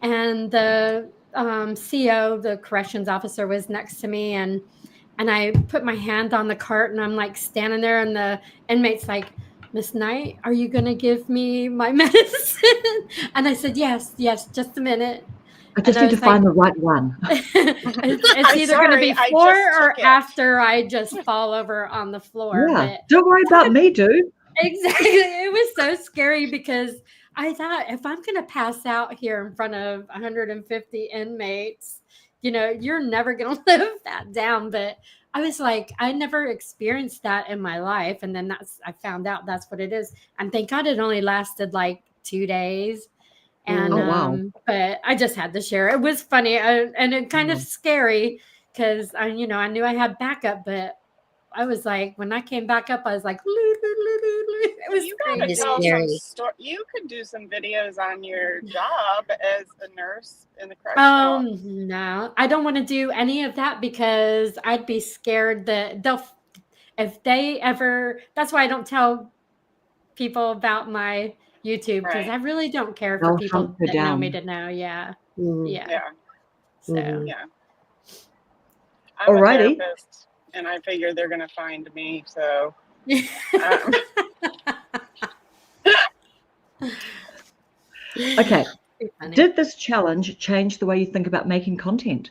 And the CO, the corrections officer, was next to me. And I put my hand on the cart, and I'm like standing there, and the inmate's like, Miss Knight, are you going to give me my medicine? And I said, yes, just a minute. I just need to find the right one. It's either going to be before or after I just fall over on the floor. Yeah, but don't worry about me, dude. Exactly. It was so scary because I thought, if I'm going to pass out here in front of 150 inmates, you're never going to live that down. But I was like, I never experienced that in my life. And then I found out that's what it is. And thank God it only lasted like 2 days. And, wow. But I just had to share. It was funny and it kind of scary because I knew I had backup, but I was like, when I came back up, I was like, it was scary. You could do some videos on your job as a nurse in the correctional. No, I don't want to do any of that because I'd be scared that if they ever, that's why I don't tell people about my YouTube, because I really don't care for people that know me to know. Yeah. Yeah. So, yeah. I'm a therapist, and I figure they're going to find me. So, okay. Did this challenge change the way you think about making content?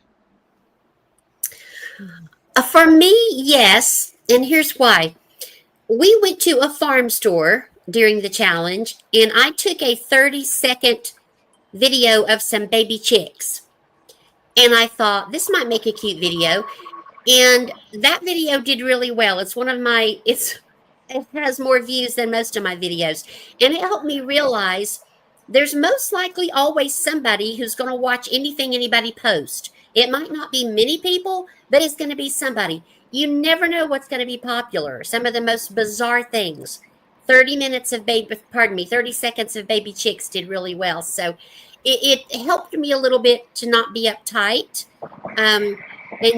For me, yes. And here's why. We went to a farm store during the challenge, and I took a 30-second video of some baby chicks. And I thought, this might make a cute video. And that video did really well. It's one of my, it has more views than most of my videos. And it helped me realize there's most likely always somebody who's going to watch anything anybody posts. It might not be many people, but it's going to be somebody. You never know what's going to be popular. Some of the most bizarre things. 30 seconds of baby chicks did really well. So it helped me a little bit to not be uptight. And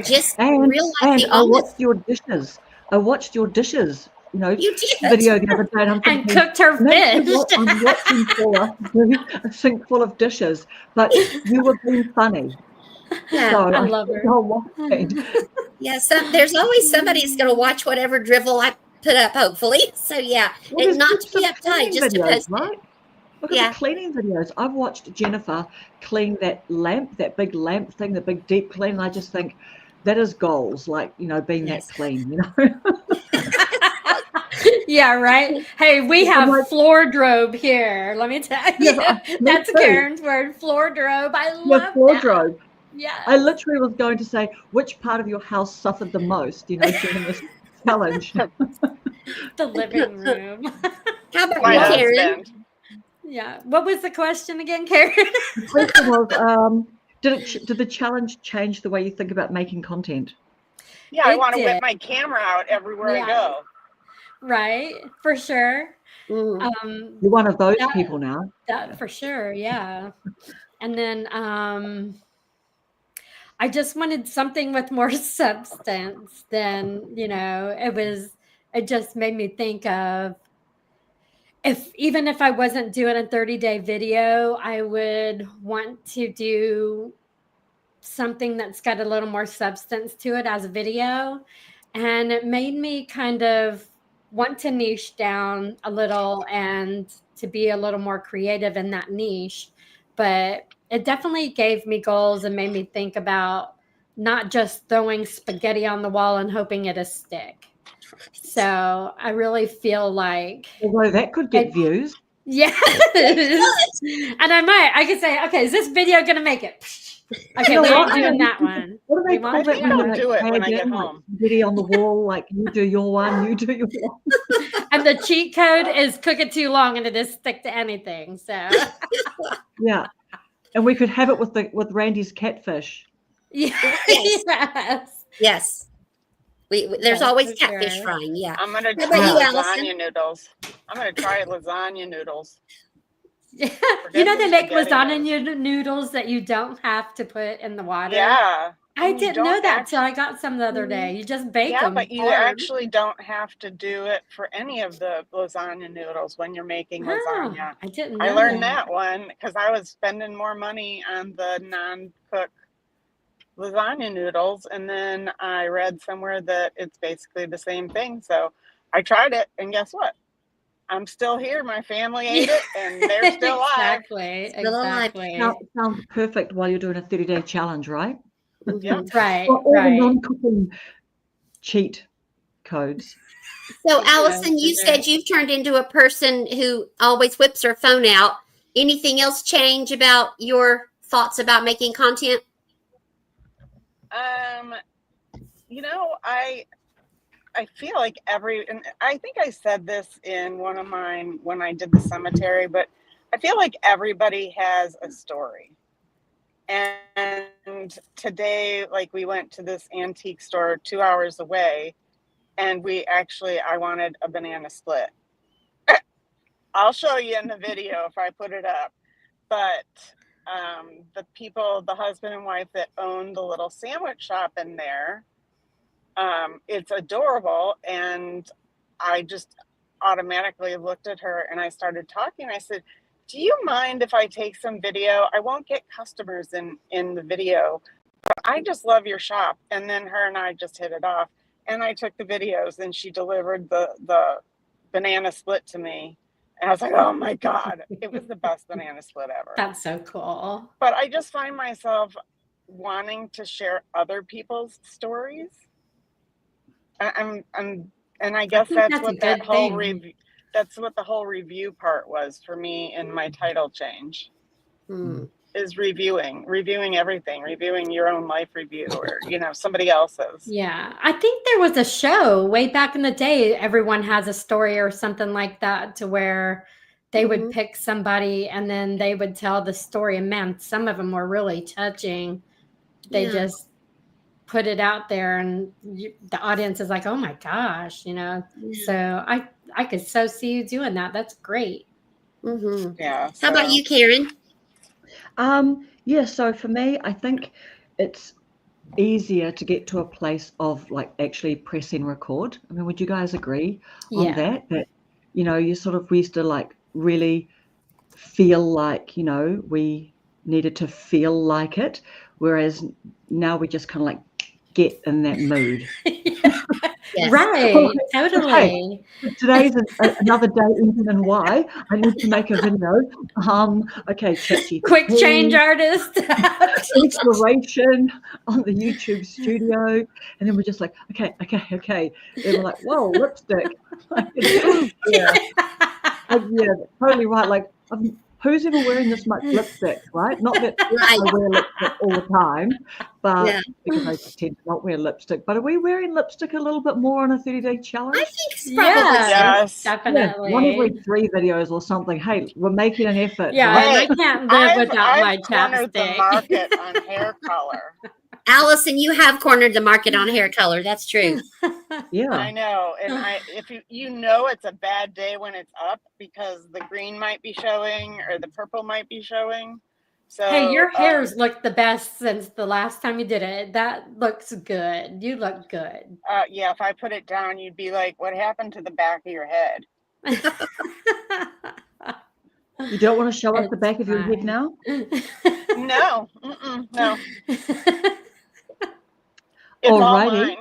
just realize I watched your dishes. You did. Video the other day, and I'm thinking, and cooked her fish. I'm watching for a sink full of dishes, but you were being funny. Yeah, so I love her. Yeah, there's always somebody who's going to watch whatever drivel I put up, hopefully. So yeah, and not to be uptight, just to post right? Look at the cleaning videos. I've watched Jennifer clean that big lamp thing, the big deep clean, and I just think that is goals, like, being that clean, Yeah, right. Hey, we have floor drobe here. Let me tell you. That's Karen's word, floor drobe. I love floor drobe. Yeah. I literally was going to say, which part of your house suffered the most, during this challenge? The living room. How about you, Karen? Yeah. What was the question again, Karen? The question was, did the challenge change the way you think about making content? Yeah, I want to whip my camera out everywhere I go. Right, for sure. You're one of those people now. That for sure, yeah. And then I just wanted something with more substance than, it just made me think of even if I wasn't doing a 30-day video, I would want to do something that's got a little more substance to it as a video. And it made me kind of want to niche down a little and to be a little more creative in that niche. But it definitely gave me goals and made me think about not just throwing spaghetti on the wall and hoping it'll stick. So I really feel like, although that could get views. Yes. And I could say, okay, is this video going to make it? Okay, we ain't doing that one. What do they call it? Don't do it when I get home. Video on the wall, like you do your one, you do your one. And the cheat code is cook it too long and it just stick to anything. So yeah, and we could have it with Randy's catfish. Yes. Yes. There's always for catfish sure. frying. Yeah. I'm gonna How try about you, lasagna Allison? noodles. I'm gonna try lasagna noodles. You Forget know, the they make SpaghettiOs. lasagna noodles that you don't have to put in the water. Yeah. I And you didn't know don't that till I got some the other day. You just bake Yeah, them but you hard. actually don't have to do it for any of the lasagna noodles when you're making Oh, lasagna. I didn't know I learned that. that one because I was spending more money on the non-cook lasagna noodles, and then I read somewhere that it's basically the same thing. So I tried it, and guess what? I'm still here. My family ate it, and they're still alive. Exactly. Still alive. Exactly. Now, it sounds perfect while you're doing a 30-day challenge, right? Yeah. Right. Or all the Right. non-cooking cheat codes. So, Yeah, Allison, for you sure. said you've turned into a person who always whips her phone out. Anything else change about your thoughts about making content? You know, I feel like and I think I said this in one of mine when I did the cemetery, but I feel like everybody has a story. And today, like, we went to this antique store 2 hours away, and I wanted a banana split. I'll show you in the video if I put it up. But the husband and wife that own the little sandwich shop in there, it's adorable. And I just automatically looked at her and I started talking. I said, do you mind if I take some video? I won't get customers in the video, but I just love your shop. And then her and I just hit it off. And I took the videos and she delivered the banana split to me. And I was like, oh my God, it was the best banana split ever. That's so cool. But I just find myself wanting to share other people's stories. And I guess that's what that whole review, that's what the whole review part was for me in my title change. Is reviewing everything, reviewing your own life review or, somebody else's. Yeah. I think there was a show way back in the day, Everyone Has a Story or something like that, to where they would pick somebody and then they would tell the story. And man, some of them were really touching. They just put it out there and the audience is like, oh my gosh, So I could so see you doing that. That's great. Yeah. How about you, Karen? Yeah, so for me, I think it's easier to get to a place of like actually pressing record. I mean, would you guys agree on that? That, we used to like really feel like, we needed to feel like it, whereas now we just kind of like get in that mood. Yes. Right, totally. Okay. Today's another day in why I need to make a video. Okay, ChatGPT. Quick change artist. Inspiration on the YouTube studio, and then we're just like, okay. Then we're like, whoa, lipstick. Yeah, totally right. Like, who's ever wearing this much lipstick, right? Not that I wear lipstick all the time, but because I tend to not wear lipstick. But are we wearing lipstick a little bit more on a 30-day challenge? I think it's probably yes, definitely. Yeah, one every 3 videos or something. Hey, we're making an effort. Yeah, right? I can't live without my cornered chapstick. the market on hair color. Allison, you have cornered the market on hair color. That's true. Yeah, I know. And if it's a bad day when it's up because the green might be showing or the purple might be showing. So hey, your hair's looked the best since the last time you did it. That looks good. You look good. Yeah, if I put it down, you'd be like, what happened to the back of your head? you don't want to show us the back of your head now? No. No. It's all mine.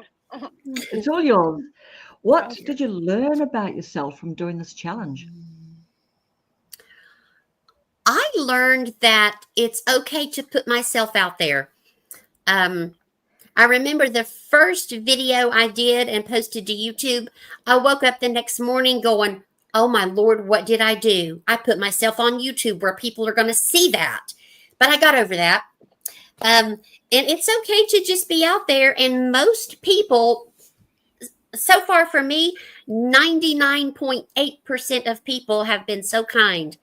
It's all yours. What did you learn about yourself from doing this challenge? I learned that it's okay to put myself out there. I remember the first video I did and posted to YouTube. I woke up the next morning going, oh my Lord, what did I do? I put myself on YouTube where people are going to see that. But I got over that. And it's okay to just be out there. And most people, so far for me, 99.8% of people have been so kind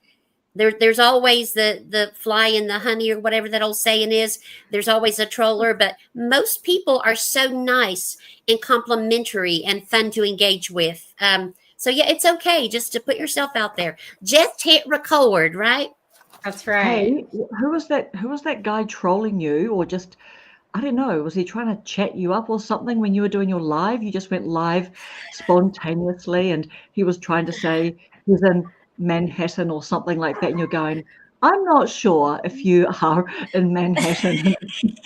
There's always the fly in the honey or whatever that old saying is. There's always a troller, but most people are so nice and complimentary and fun to engage with. So yeah, it's okay just to put yourself out there. Just hit record, right? That's right. Hey, who was that guy trolling you, or just, I don't know, was he trying to chat you up or something when you were doing your live? You just went live spontaneously, and he was trying to say he's in Manhattan or something like that, and you're going, I'm not sure if you are in Manhattan.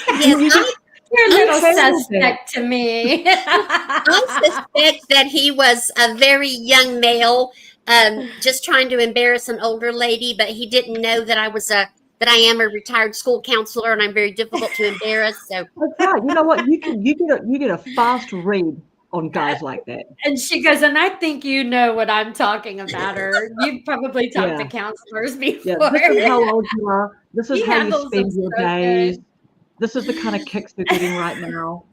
Yes, you're a little suspect to me. I suspect that he was a very young male, just trying to embarrass an older lady, but he didn't know that I am a retired school counselor and I'm very difficult to embarrass. So that's right. You know what? You get a fast read on guys like that. And she goes, and I think you know what I'm talking about, or you've probably talked to counselors before. Yeah, this is how old you are. This is how you spend your days. This is the kind of kicks you're getting right now.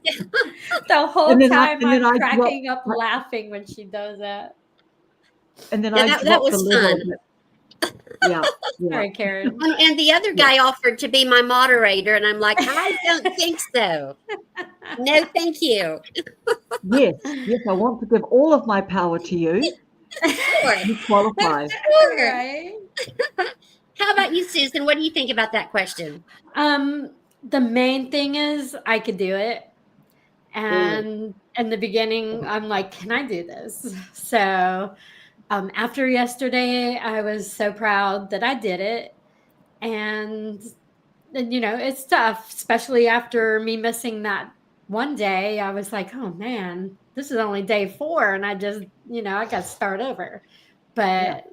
The whole time I'm cracking up laughing when she does that. And then I dropped the level. Yeah. Sorry, Karen. And the other guy offered to be my moderator, and I'm like, I don't think so. No, thank you. Yes, I want to give all of my power to you. Sure. You qualify. Sure. Right. How about you, Susan? What do you think about that question? The main thing is I could do it. And in the beginning, I'm like, can I do this? So after yesterday, I was so proud that I did it. And it's tough, especially after me missing that one day. I was like, oh man, this is only day 4. And I just, I got to start over. But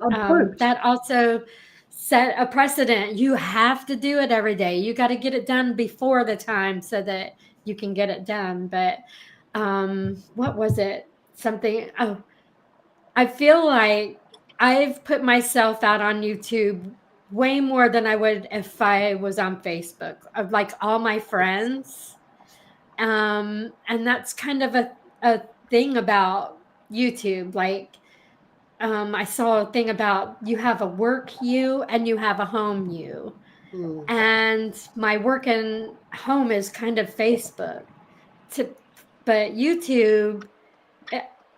that also set a precedent. You have to do it every day. You got to get it done before the time so that you can get it done. But what was it? I feel like I've put myself out on YouTube way more than I would if I was on Facebook, of like all my friends. And that's kind of a thing about YouTube. Like, I saw a thing about you have a work you and you have a home you. And my work and home is kind of Facebook. But YouTube,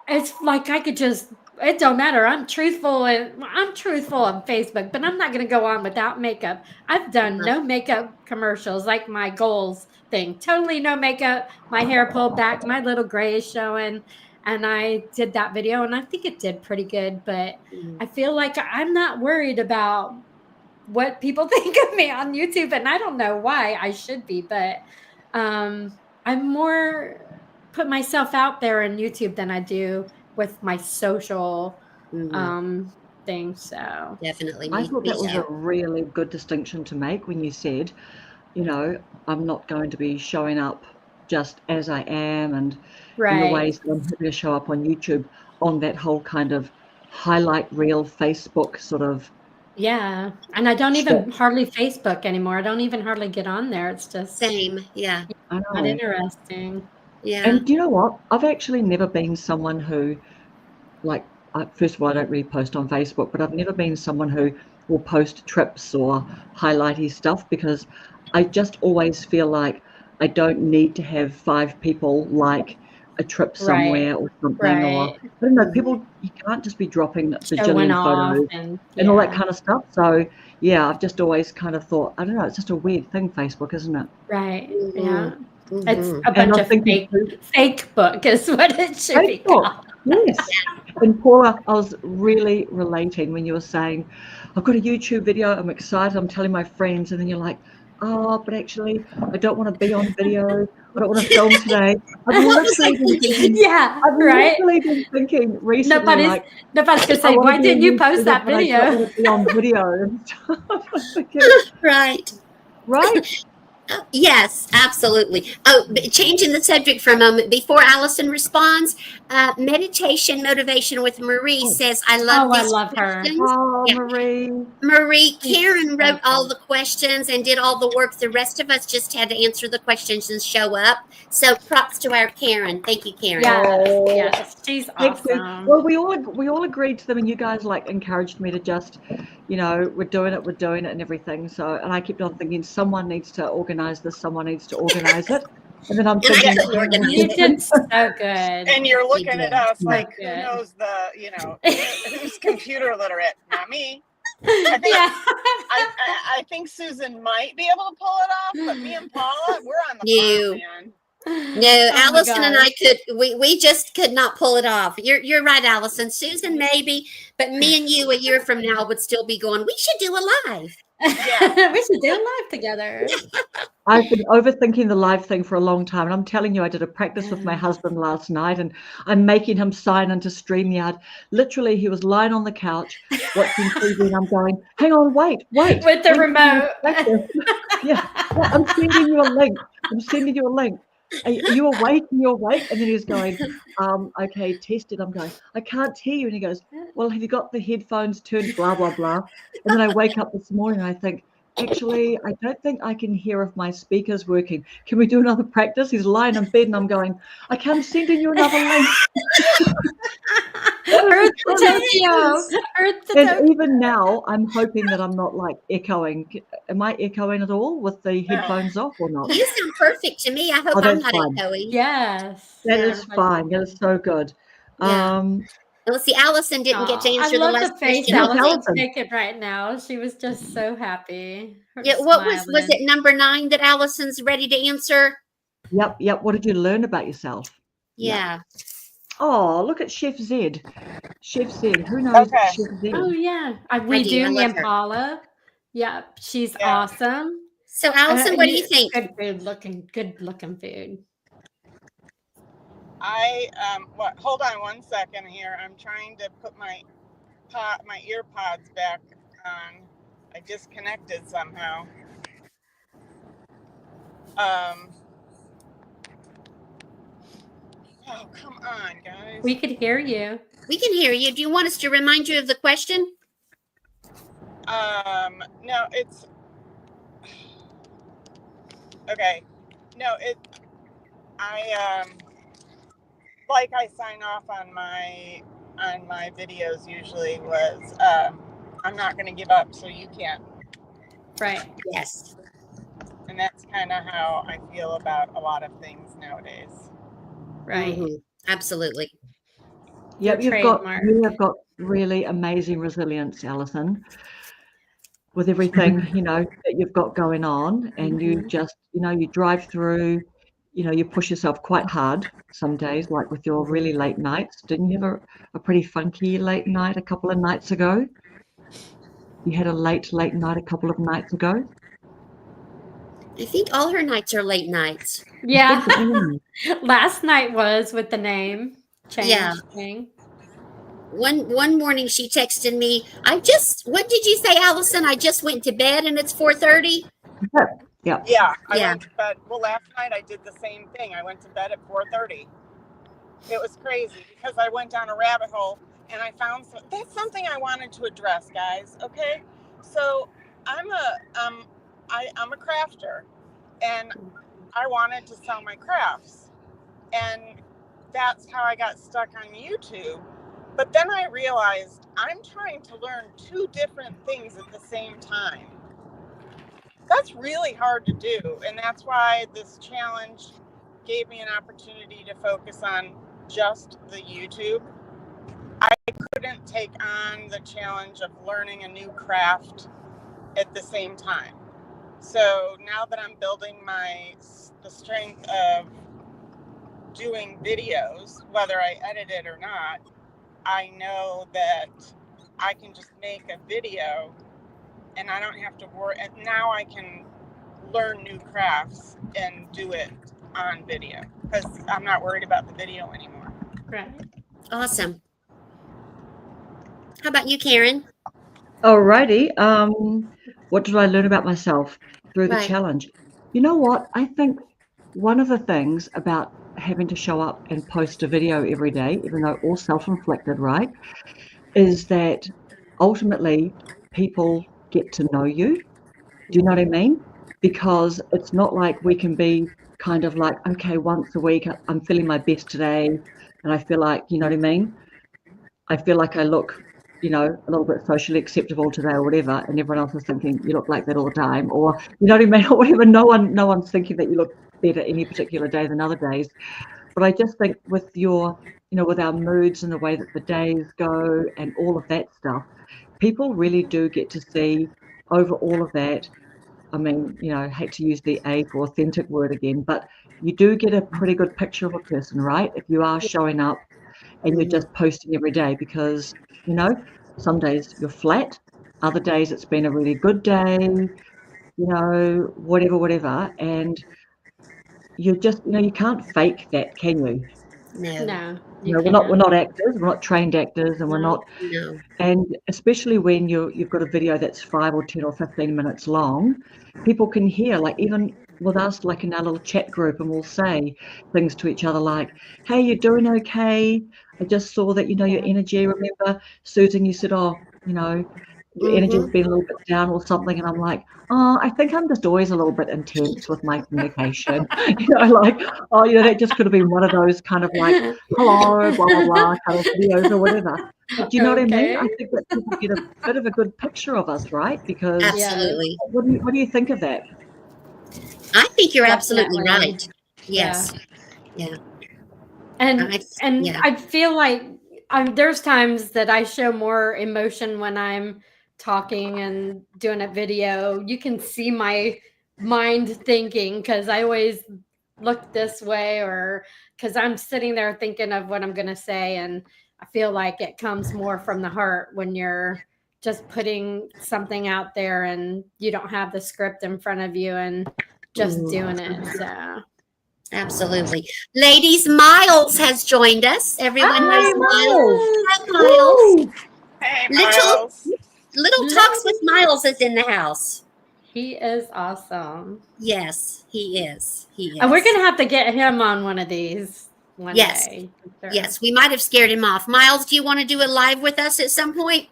it's like I could just, it don't matter. I'm truthful on Facebook, but I'm not going to go on without makeup. I've done no makeup commercials, like my goals thing. Totally no makeup, my hair pulled back, my little gray is showing. And I did that video, and I think it did pretty good. But I feel like I'm not worried about what people think of me on YouTube, and I don't know why I should be. But I'm more put myself out there on YouTube than I do with my social thing. So definitely, I thought that was a really good distinction to make when you said, I'm not going to be showing up just as I am, and in the ways that I'm happy to show up on YouTube on that whole kind of highlight reel Facebook sort of. Yeah, and I don't even hardly Facebook anymore. I don't even hardly get on there. It's just same. Yeah, I know. Not interesting. Yeah. And do you know what? I've actually never been someone who, like, first of all, I don't really post on Facebook, but I've never been someone who will post trips or highlighty stuff, because I just always feel like I don't need to have 5 people like a trip somewhere or something. Or I don't know, people, you can't just be dropping bajillion photos and all that kind of stuff. So yeah, I've just always kind of thought, I don't know, it's just a weird thing, Facebook, isn't it? Right. Yeah. It's a bunch of fake book is what it should be called. Yes. And Paula, I was really relating when you were saying, I've got a YouTube video, I'm excited, I'm telling my friends, and then you're like, oh, but actually, I don't want to be on video. I don't want to film today. I've literally been thinking recently, nobody's going to say, why didn't you post that video? I don't want to be on video and stuff. Right. Oh, yes, absolutely. Oh, changing the subject for a moment before Allison responds. Meditation motivation with Marie Oh, says, "I love I these love her. questions." Yeah, Marie. Marie, She's Karen so wrote all good. the questions and did all the work. The rest of us just had to answer the questions and show up. So props to our Karen. Thank you, Karen. Yes, she's Thank you. awesome. Well, we all agreed to them, and you guys like encouraged me to just, we're doing it, and everything. So, and I kept on thinking, someone needs to organize this, someone needs to organize it, and then I'm And I thinking, couldn't organize You it. did so good. And you're looking did. at us Yeah. like, who Good. knows who's computer literate? Not me. I think Yeah. I think Susan might be able to pull it off, but me and Paula, we're on the No. farm, man. No, Oh my Allison and I gosh. we just could not pull it off. You're right, Allison. Susan maybe, but me and you a year from now would still be going, we should do a live. Yeah. We should do a live together. I've been overthinking the live thing for a long time, and I'm telling you, I did a practice with my husband last night, and I'm making him sign into StreamYard. Literally, he was lying on the couch watching TV, and I'm going, "Hang on, wait." With the remote. Yeah, I'm sending you a link. Are you awake? Are you awake? And then he was going, okay, test it. I'm going, I can't hear you. And he goes, well, have you got the headphones turned? Blah, blah, blah. And then I wake up this morning and I think, actually, I don't think I can hear if my speaker's working. Can we do another practice? He's lying in bed and I'm going, I can't send you another link. Earth to Tokyo. Earth to Tokyo. And even now, I'm hoping that I'm not like echoing. Am I echoing at all with the headphones off or not? You sound perfect to me. I hope Oh, I'm that's not fine. echoing. Yes. That Yeah. is fine. That is so good. Yeah. Let's see, Allison didn't get to answer I the love last the face question. Yes, Allison's Allison. making right now. She was just so happy. Her Yeah, what was smiling. it number 9 that Allison's ready to answer? Yep. What did you learn about yourself? Yeah. Oh, look at Chef Zed. Chef Zed. Who knows Okay. Chef Zed? Oh yeah, do. we I do. Me love and her. Paula. Yeah, she's Yeah. awesome. So Allison, what do you think? Good looking food. Hold on one second here. I'm trying to put my ear pods back on. I disconnected somehow. Oh, come on, guys. We could hear you. We can hear you. Do you want us to remind you of the question? No, it's okay. No, I like I sign off on my videos usually was I'm not going to give up, so you can't. Right. Yes. And that's kind of how I feel about a lot of things nowadays. Right. Mhm. Absolutely. Yep, Your you have got really amazing resilience, Allison, with everything, that you've got going on, and you just, you drive through, you push yourself quite hard some days, like with your really late nights. Didn't you have a pretty funky late night a couple of nights ago? You had a late night a couple of nights ago? I think all her nights are late nights. Yeah. Mm. Last night was with the name change Yeah. thing. One morning she texted me, what did you say, Allison? I just went to bed and it's 4:30. Yeah. Yeah, I Yeah. went to bed. Well, last night I did the same thing. I went to bed at 4:30. It was crazy because I went down a rabbit hole and I found that's something I wanted to address, guys. Okay, so I'm a crafter, and I wanted to sell my crafts, and that's how I got stuck on YouTube. But then I realized I'm trying to learn 2 different things at the same time. That's really hard to do, and that's why this challenge gave me an opportunity to focus on just the YouTube. I couldn't take on the challenge of learning a new craft at the same time. So now that I'm building the strength of doing videos, whether I edit it or not, I know that I can just make a video and I don't have to worry. And now I can learn new crafts and do it on video because I'm not worried about the video anymore. Right. Awesome. How about you, Karen? Alrighty. What did I learn about myself through the Right. challenge? You know what? I think one of the things about having to show up and post a video every day, even though all self-inflicted, right, is that ultimately people get to know you. Do you know what I mean? Because it's not like we can be kind of like, okay, once a week, I'm feeling my best today, and I feel like, you know what I mean? I feel like I look, you know, a little bit socially acceptable today or whatever, and everyone else is thinking you look like that all the time, or you know what I mean, or whatever. No one's thinking that you look better any particular day than other days. But I just think with your, you know, with our moods and the way that the days go and all of that stuff, people really do get to see over all of that. I mean, you know, I hate to use the A for authentic word again, but you do get a pretty good picture of a person, right? If you are showing up and you're just posting every day, because, you know, some days you're flat, other days it's been a really good day, you know, whatever. And you're just, you know, you can't fake that, can you? No. You know, we're not actors, we're not trained actors, and we're not. No. And especially when you've got a video that's 5 or 10 or 15 minutes long, people can hear, like even with us, like in our little chat group, and we'll say things to each other like, hey, you're doing okay? I just saw that, you know, your energy, remember, Susan, you said, oh, you know, your energy's been a little bit down or something. And I'm like, oh, I think I'm just always a little bit intense with my communication. You know, like, oh, you know, that just could have been one of those kind of like, hello, blah, blah, blah, kind of videos or whatever. But do you know what I mean? I think that people get a bit of a good picture of us, right? Because Absolutely. what do you think of that? I think you're absolutely right. Yes. Yeah. And I feel like there's times that I show more emotion when I'm talking and doing a video. You can see my mind thinking because I always look this way, or because I'm sitting there thinking of what I'm going to say. And I feel like it comes more from the heart when you're just putting something out there and you don't have the script in front of you and just doing it. So. Absolutely. Ladies, Miles has joined us. Everyone knows Miles. Hi, Miles. Hey, Miles. Little Talks with Miles is in the house. He is awesome. Yes, he is. He is. And we're going to have to get him on one of these one day. Sure. Yes, we might have scared him off. Miles, do you want to do a live with us at some point?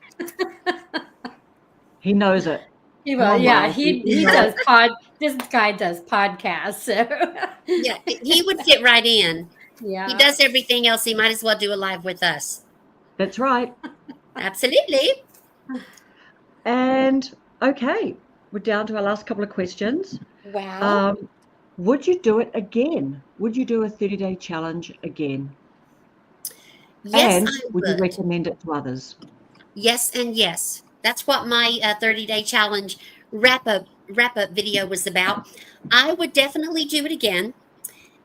He knows it. He will. Yeah, he does this guy does podcasts. So. Yeah, he would fit right in. Yeah. He does everything else. He might as well do a live with us. That's right. Absolutely. And okay, we're down to our last couple of questions. Wow. Would you do it again? Would you do a 30-day challenge again? Yes, and I would you recommend it to others? Yes, and yes. That's what my 30-day challenge wrap-up video was about. I would definitely do it again,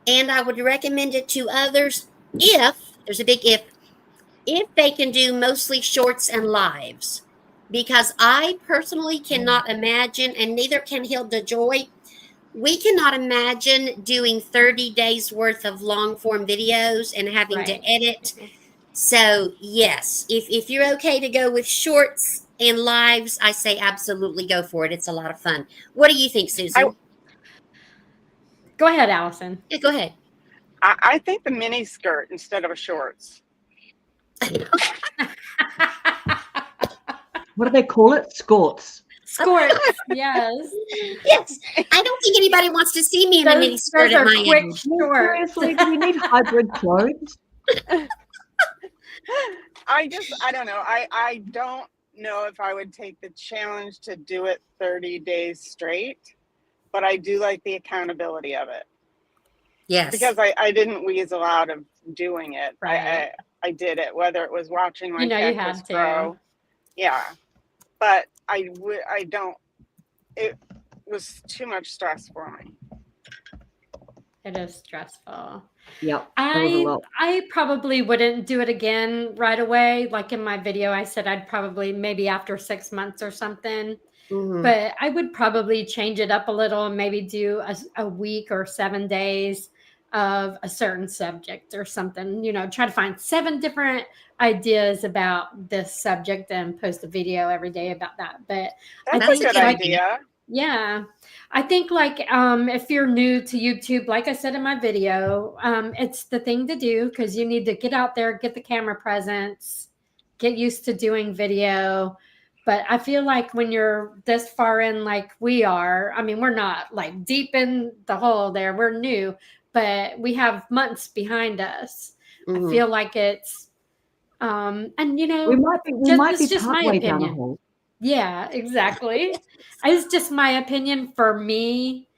and I would recommend it to others if, there's a big if they can do mostly shorts and lives. Because I personally cannot imagine, and neither can Hilda Joy, we cannot imagine doing 30 days worth of long-form videos and having to edit. So, yes, if you're okay to go with shorts and lives, I say absolutely go for it. It's a lot of fun. What do you think, Susan? Go ahead, Allison. Yeah, go ahead. I think the mini skirt instead of a shorts. What do they call it? Skirts. Skirts, yes. Yes. I don't think anybody wants to see me in a mini skirt at my age. Seriously, do we need hybrid clothes? I don't know. I don't know if I would take the challenge to do it 30 days straight, but I do like the accountability of it. Yes. Because I didn't weasel out of doing it. Right. I did it, whether it was watching my you cactus had to. grow. Yeah. But it was too much stress for me. It is stressful. Yeah. I probably wouldn't do it again right away. Like in my video, I said I'd probably maybe after 6 months or something. Mm-hmm. But I would probably change it up a little and maybe do a week or 7 days of a certain subject or something. You know, try to find 7 different ideas about this subject and post a video every day about that. But that's a good idea. Yeah. I think like if you're new to YouTube, like I said in my video, it's the thing to do because you need to get out there, get the camera presence, get used to doing video. But I feel like when you're this far in like we are, I mean, we're not like deep in the hole there. We're new, but we have months behind us. I feel like it's and you know, We might be it's just my partway down a opinion. hole. Yeah, exactly. It's just my opinion. For me,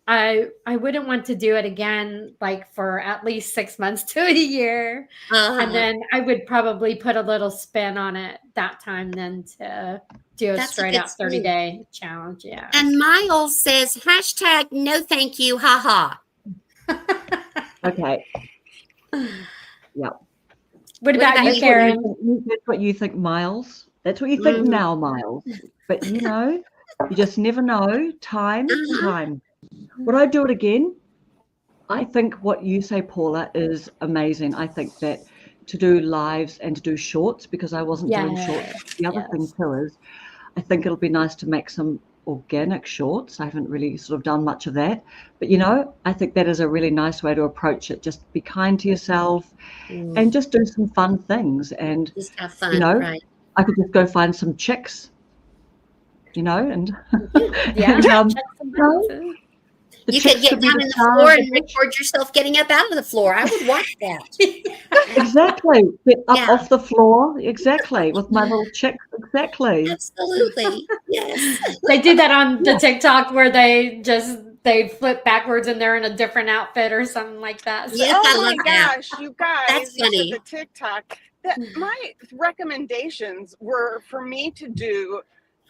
I wouldn't want to do it again like for at least 6 months to a year. And then I would probably put a little spin on it that time than to do a That's a straight good out 30-day challenge. Yeah. And Miles says hashtag no thank you, haha. Okay. Yep. What about you, Karen? That's what you think, Miles. That's what you think now, Miles. But you know, you just never know. Time. Would I do it again? I think what you say, Paula, is amazing. I think that to do lives and to do shorts, because I wasn't doing shorts. The other thing too is I think it'll be nice to make some organic shorts. I haven't really sort of done much of that. But, you know, I think that is a really nice way to approach it. Just be kind to yourself and just do some fun things. And, just have fun, you know, right? I could just go find some chicks, you know, and, You could get down on the floor and record yourself getting up out of the floor. I would watch that. Exactly. Get up off the floor. Exactly. With my little chick. Exactly. Absolutely. Yes. They do that on the TikTok where they flip backwards and they're in a different outfit or something like that. So. Yeah, oh my gosh, you guys. That's funny. The TikTok. My recommendations were for me to do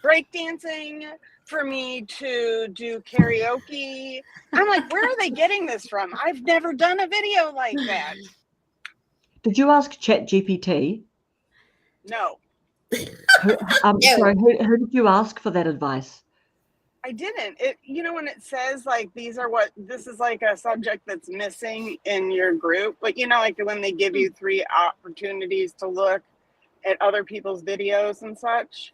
breakdancing, for me to do karaoke. I'm like, where are they getting this from? I've never done a video like that. Did you ask ChatGPT? No. Sorry, who did you ask for that advice? I didn't. You know, when it says like this is like a subject that's missing in your group, but you know, like when they give you 3 opportunities to look at other people's videos and such.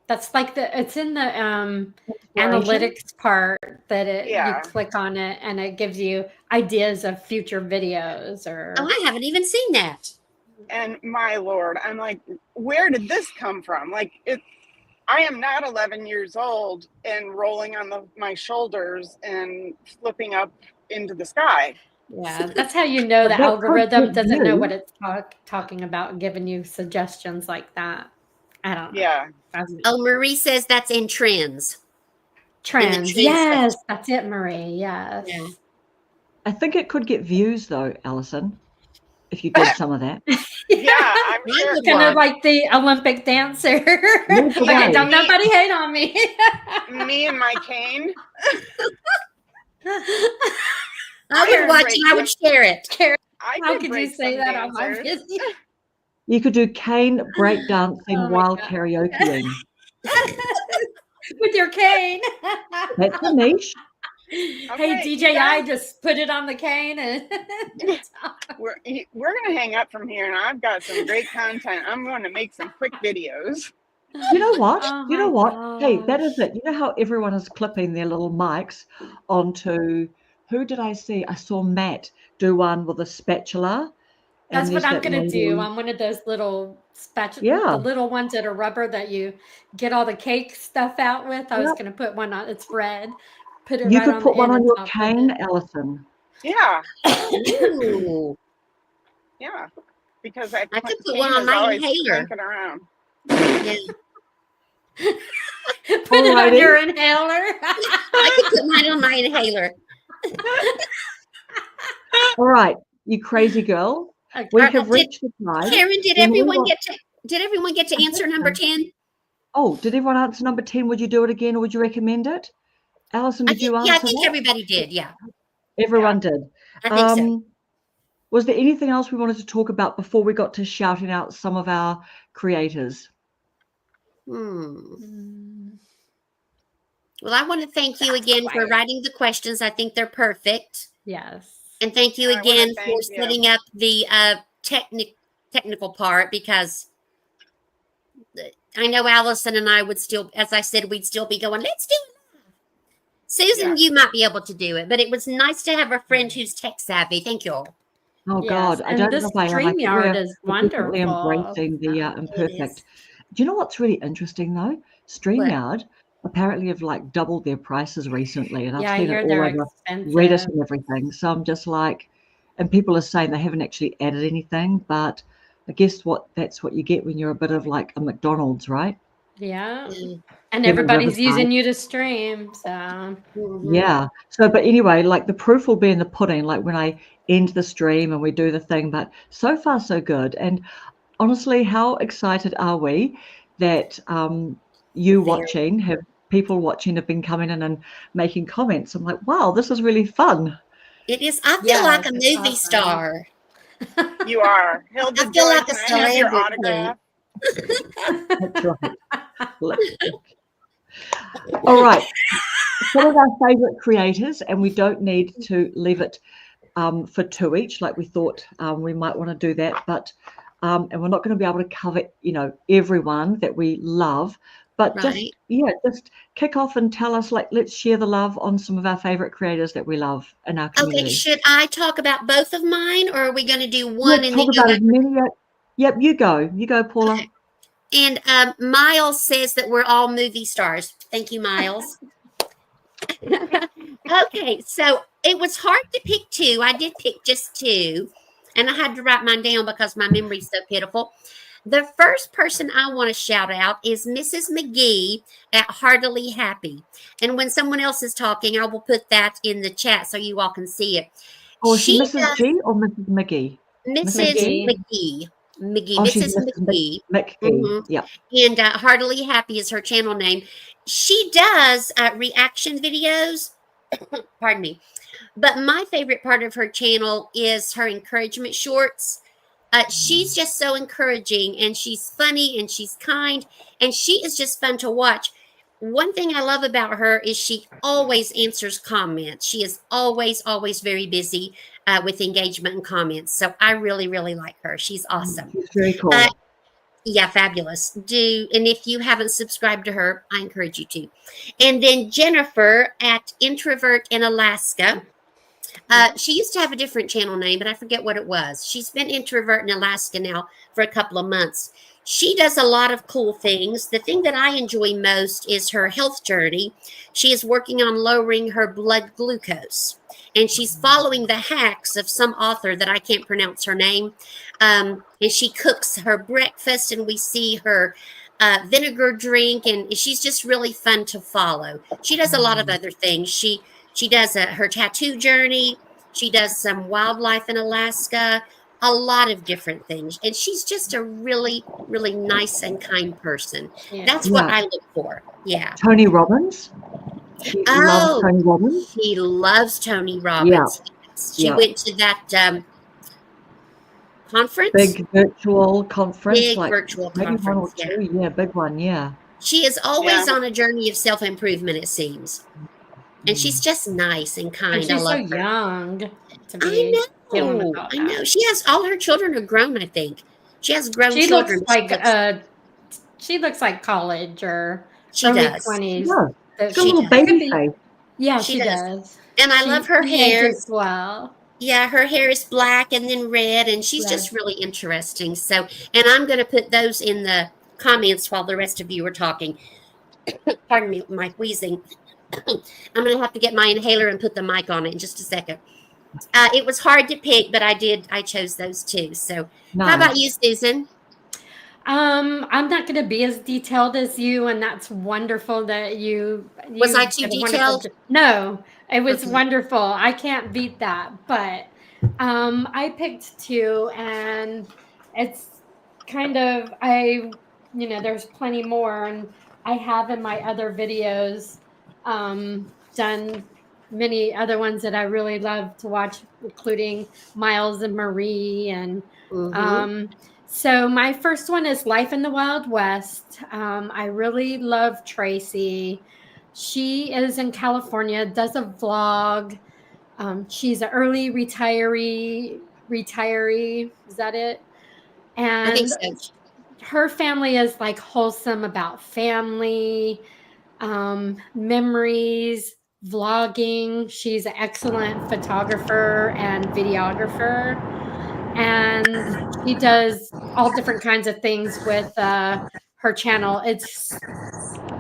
That's like it's in the analytics part that you click on it and it gives you ideas of future videos or. Oh, I haven't even seen that. And my Lord, I'm like, where did this come from? Like I am not 11 years old and rolling on my shoulders and flipping up into the sky. Yeah, that's how you know the algorithm doesn't know what it's talking about, giving you suggestions like that. I don't know. Yeah. Oh, Marie says that's in trends. Trends. Yes, that's it, Marie. Yes. Yeah. I think it could get views though, Alison, if you did some of that. Yeah, I'm sure. Kind of like the Olympic dancer. Okay, don't nobody hate on me. Me and my cane. I would watch it. I would share it. How could you say that on my video? You could do cane breakdancing while karaokeing. With your cane. That's a niche. Hey, DJI, just put it on the cane. And we're going to hang up from here, and I've got some great content. I'm going to make some quick videos. You know what? You know what? Hey, that is it. You know how everyone is clipping their little mics onto, who did I see? I saw Matt do one with a spatula. That's what I'm going to do on one of those little spatula, the little ones that are rubber that you get all the cake stuff out with. I was going to put one on, it's red. Put it You could put one on your cane, Alison. Yeah. Ooh. Yeah. Because I could put one on my inhaler. Around. Yeah. Put it on your inhaler. I could put mine on my inhaler. All right, you crazy girl. We have reached the time. Karen, did everyone get to answer number 10? Oh, did everyone answer number 10? Would you do it again or would you recommend it? Alison, did you answer? Yeah, I think everybody did. Yeah. Everyone did. I think so. Was there anything else we wanted to talk about before we got to shouting out some of our creators? Well, I want to thank you again for writing the questions. I think they're perfect. Yes. And thank you again for setting up the technical part, because I know Alison and I would still, as I said, we'd still be going, let's do it. Susan, you might be able to do it, but it was nice to have a friend who's tech savvy. Thank you all. Oh Yes, God, I and don't this know if I am. StreamYard is We're definitely wonderful. embracing the It imperfect. is. Do you know what's really interesting though? What? StreamYard apparently have like doubled their prices recently, and I've Yeah, I seen it hear all they're over Reddit expensive. and everything. So I'm just like, and people are saying they haven't actually added anything, but I guess that's what you get when you're a bit of like a McDonald's, right? Yeah. Mm. And Devil everybody's Riverside. using you to stream. So Mhm. Yeah. So, but anyway, like the proof will be in the pudding, like when I end the stream and we do the thing. But so far, so good. And honestly, how excited are we that you Very. watching have people watching have been coming in and making comments? I'm like, wow, this is really fun. It is. I feel yes, like a it's movie awesome. star. You are. Hilda I feel Joy, like can a I have your celebrity. autograph? That's right. Lipstick. All right. Some of our favorite creators, and we don't need to leave it for two each, like we thought we might want to do that, but and we're not going to be able to cover, everyone that we love, but Right. just kick off and tell us, like, let's share the love on some of our favorite creators that we love in our Okay. community. Should I talk about both of mine, or are we going to do Yeah, one and then talk go about back? as many. Yep, you go, Paula. Okay. And Miles says that we're all movie stars. Thank you, Miles. Okay, so it was hard to pick two. I did pick just two, and I had to write mine down because my memory's so pitiful. The first person I want to shout out is Mrs. McGee at Heartily Happy. And when someone else is talking, I will put that in the chat so you all can see it. Oh, is she She Mrs. does G or Mrs. McGee? Mrs. McGee. McGee. McGee, Oh, she's Mrs. Mrs. McGee. McGee. Yep. And Heartily Happy is her channel name. She does reaction videos. Pardon me. But my favorite part of her channel is her encouragement shorts. She's just so encouraging, and she's funny, and she's kind, and she is just fun to watch. One thing I love about her is she always answers comments. She is always, always very busy with engagement and comments. So I really, really like her. She's awesome. She's very cool. Yeah, fabulous. And if you haven't subscribed to her, I encourage you to. And then Jennifer at Introvert in Alaska. She used to have a different channel name, but I forget what it was. She's been Introvert in Alaska now for a couple of months. She does a lot of cool things. The thing that I enjoy most is her health journey. She is working on lowering her blood glucose, and she's following the hacks of some author that I can't pronounce her name. And she cooks her breakfast, and we see her vinegar drink, and she's just really fun to follow. She does a lot of other things. She does her tattoo journey. She does some wildlife in Alaska, a lot of different things. And she's just a really, really nice and kind person. Yeah. That's what I look for. Yeah. Tony Robbins. She loves Tony Robbins. She loves Tony Robbins. Yeah. She went to that conference. Big virtual conference. Big like virtual maybe conference. one or two. Yeah, big one. Yeah. She is always on a journey of self-improvement, it seems. And she's just nice and kind. And she's I love so her. young to be dealing with all that. I know. She has all her children are grown, I think. She has grown She children. she looks like college or She early does. 20s. No. She's got a She little does. baby face. Yeah, She she does. does. And I love her hair. as well. Yeah, her hair is black and then red, and she's just really interesting. So, and I'm going to put those in the comments while the rest of you are talking. Pardon me, my wheezing. I'm going to have to get my inhaler and put the mic on it in just a second. It was hard to pick, but I chose those two. So how about you, Susan? I'm not going to be as detailed as you, and that's wonderful that you Was I too detailed? No, it was wonderful. I can't beat that. But I picked two, and it's kind of there's plenty more, and I have in my other videos done many other ones that I really love to watch, including Miles and Marie. And so my first one is Life in the Wild West. I really love Tracy. She is in California, does a vlog. She's an early retiree. Is that it? And I think so. Her family is like wholesome about family, memories, vlogging. She's an excellent photographer and videographer. And she does all different kinds of things with her channel. It's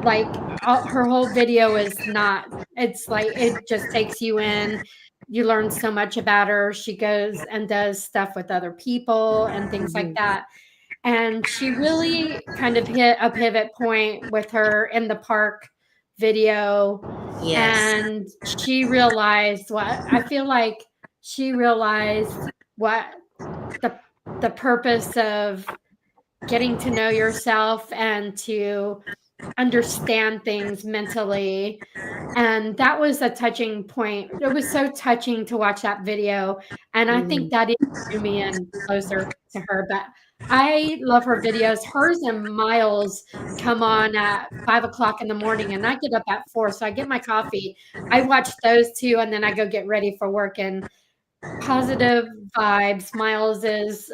like her whole video is not, it's like it just takes you in. You learn so much about her. She goes and does stuff with other people and things like that. And she really kind of hit a pivot point with her in the park video. Yes. And she realized what I feel like she realized what the purpose of getting to know yourself and to understand things mentally. And that was a touching point. It was so touching to watch that video. And I think that it drew me in closer to her. But I love her videos. Hers and Miles come on at 5 o'clock in the morning, and I get up at 4. So I get my coffee. I watch those two, and then I go get ready for work. And positive vibes. Miles is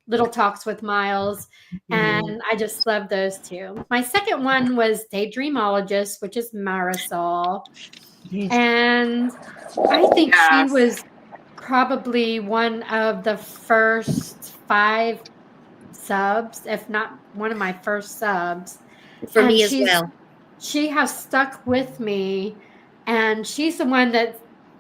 Little Talks with Miles, and I just love those two. My second one was Daydreamologist, which is Marisol, and I think she was probably one of the first 5 subs, if not one of my first subs. For me as well. She has stuck with me, and she's the one that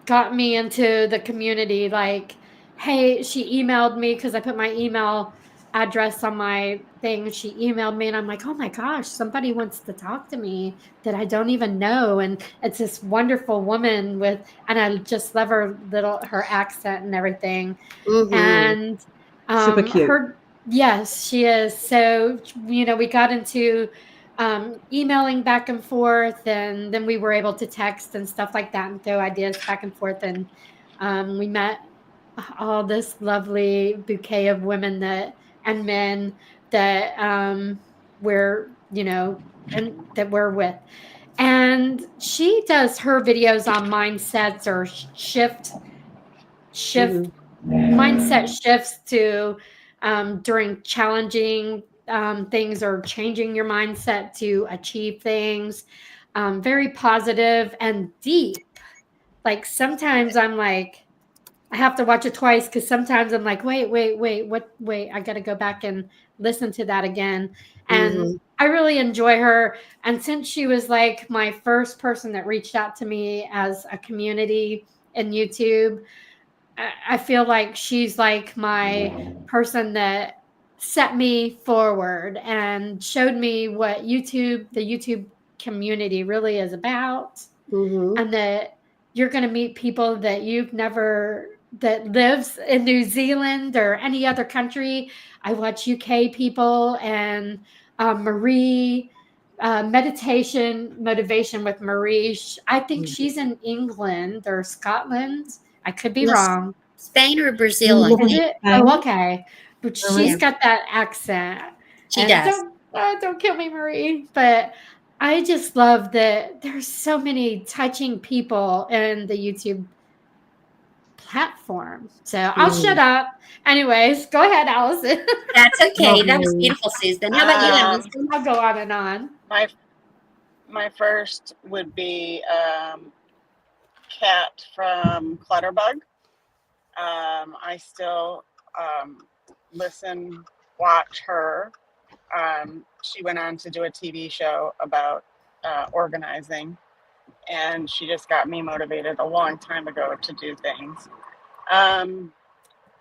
got me into the community. Like, hey, she emailed me because I put my email address on my thing. She emailed me, and I'm like, oh my gosh, somebody wants to talk to me that I don't even know. And it's this wonderful woman and I just love her accent and everything. And super cute. Yes, she is. So, we got into emailing back and forth, and then we were able to text and stuff like that and throw ideas back and forth. And we met all this lovely bouquet of women and men that we're we're with. And she does her videos on mindsets or mindset shifts to during challenging things or changing your mindset to achieve things. Very positive and deep. Like sometimes I'm like, I have to watch it twice because sometimes I'm like, wait, I got to go back and listen to that again. And I really enjoy her. And since she was like my first person that reached out to me as a community in YouTube, I feel like she's like my person that set me forward and showed me what the YouTube community really is about. And that you're going to meet people that that lives in New Zealand or any other country. I watch UK people and Marie, motivation with Marie. I think she's in England or Scotland. I could be wrong. Spain or Brazil, I think. Oh, okay. But she's got that accent. She does. Don't kill me, Marie. But I just love that there's so many touching people in the YouTube platform. So I'll shut up. Anyways, go ahead, Allison. That's okay. That was beautiful, Susan. How about you, Allison? I'll go on and on. My first would be Kat from Clutterbug. I still watch her. She went on to do a TV show about organizing, and she just got me motivated a long time ago to do things.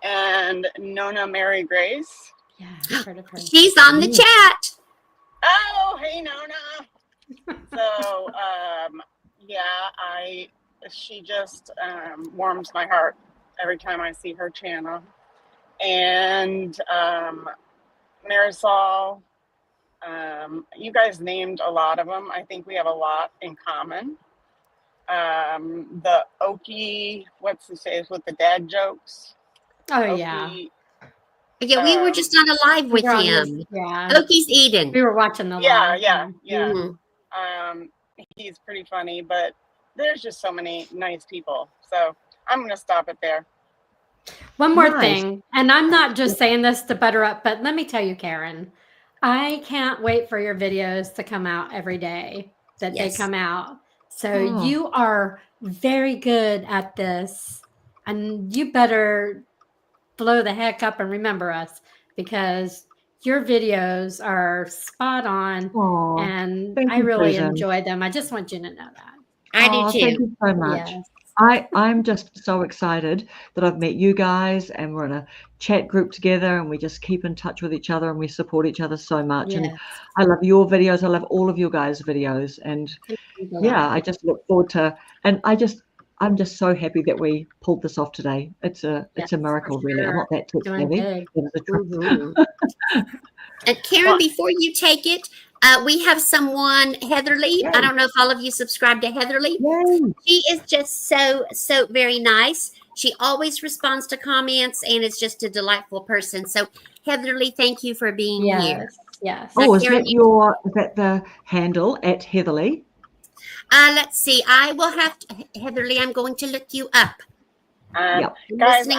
And Nona Mary Grace. Yeah, I've heard of her. She's on the chat. Oh, hey, Nona. So, she just warms my heart every time I see her channel. And Marisol, you guys named a lot of them. I think we have a lot in common. The Okie, what's the say with the dad jokes? Oh, Okie, yeah. Yeah, we were just on a live with him. Okie's Eden. We were watching the live. Yeah. He's pretty funny, but there's just so many nice people. So I'm going to stop it there. One more thing, and I'm not just saying this to butter up, but let me tell you, Karen, I can't wait for your videos to come out every day, that they come out. So Oh. you are very good at this, and you better blow the heck up and remember us, because your videos are spot on, Oh, and thank I you, really Susan. enjoy them. I just want you to know that. I do Oh, too. thank you so much. Yes. I'm just so excited that I've met you guys, and we're in a chat group together, and we just keep in touch with each other, and we support each other so much. And Yes. I love your videos. I love all of your guys' videos. And yeah, I just look forward to, and I'm just so happy that we pulled this off today. It's a Yes, miracle, for really. I'm sure. not that tech Doing savvy. good. That is the truth. Mhm. And Karen, before you take it, we have someone, Heatherly. I don't know if all of you subscribe to Heatherly. Yay! She is just so very nice. She always responds to comments and is just a delightful person. So, Heatherly, thank you for being here. Yes. Oh, is Karen, that the handle at Heatherly? let's see. I will have to, Heatherly. I'm going to look you up. Yep. Guys, Listening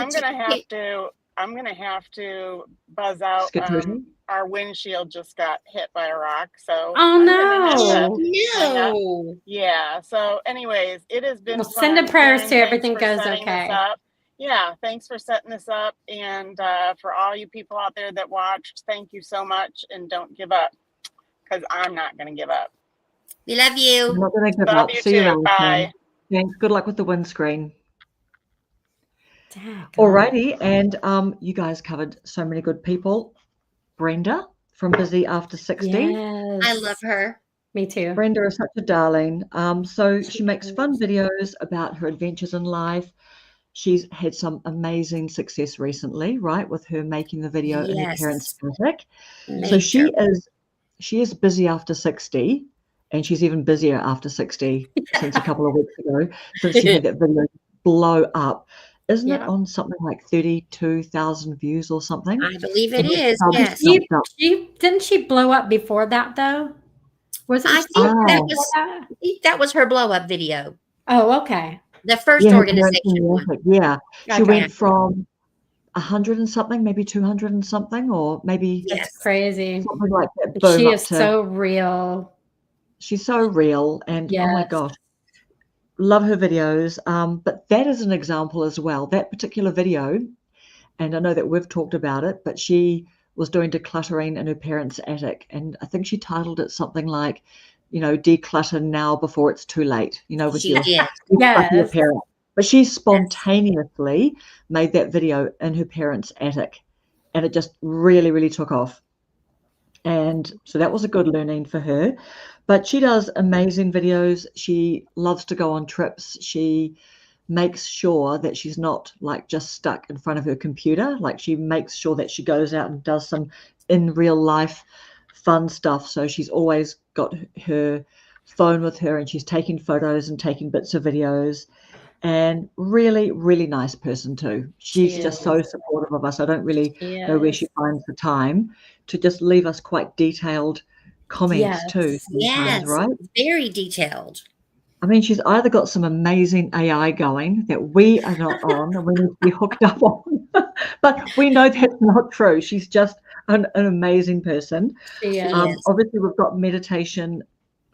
I'm gonna have to buzz out. Skitterton? Our windshield just got hit by a rock, so Oh I'm gonna have no. to hang up. No. Yeah. So, anyways, it has been Well, fun. send the prayers Karen, to thanks everything for goes setting this okay. up. Yeah, thanks for setting this up, and for all you people out there that watched, thank you so much, and don't give up, because I'm not gonna give up. We love I'm you. not going to give Love up. you See you too. around. Bye. Thanks. Good luck with the windscreen. Daggone. Alrighty, and you guys covered so many good people. Brenda from Busy After 60. Yes. I love her. Me too. Brenda is such a darling. So she makes fun videos about her adventures in life. She's had some amazing success recently, right, with her making the video in her Yes. parents' attic. So Major. she is busy after 60, and she's even busier after 60 since a couple of weeks ago, since she had that video blow up. Isn't it Yeah. on something like 32,000 views or something? I believe it And is. it's Yes. jumped up. Didn't she blow up before that though? Was it? I think Oh. that was her blow up video. Oh, okay. The first Yeah, her organization parents in the one. attic, yeah. She Okay. went from 100 and something, maybe 200 and something, or maybe Yes. That's crazy. something like that. But Boom, she up is to, so real. she's so real, and oh my Yes. gosh, love her videos. But that is an example as well. That particular video, and I know that we've talked about it, but she was doing decluttering in her parents' attic, and I think she titled it something like, declutter now before it's too late. With She your did. your Yes. parent. But she spontaneously made that video in her parents' attic, and it just really, really took off. And so that was a good learning for her. But she does amazing videos. She loves to go on trips. She makes sure that she's not like just stuck in front of her computer. Like, she makes sure that she goes out and does some in real life fun stuff. So she's always got her phone with her, and she's taking photos and taking bits of videos. And really, really nice person too. She's She just so is. supportive of us. I don't really She know where she is. finds the time to just leave us quite detailed comments too Yes. sometimes, Yes. right? Very detailed. I mean, she's either got some amazing AI going that we are not on and we need to be hooked up on, but we know that's not true. She's just an amazing person. She is. Yes. Obviously, we've got meditation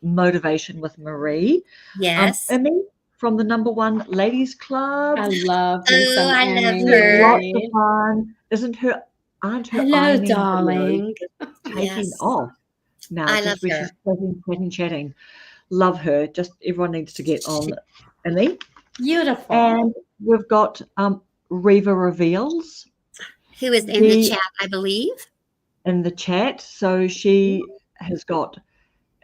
motivation with Marie. Yes. Emmy from the #1 Ladies Club. I love me Oh, some I love Emmy. her. Lots of fun. Aren't her Hello, ironing darling. videos taking Yes. off now? I Just love where her. she's chatting. Love her. Just everyone needs to get on Emmy. Beautiful. And we've got Reva Reveals Who is in the She- chat, I believe. in the chat. So she has got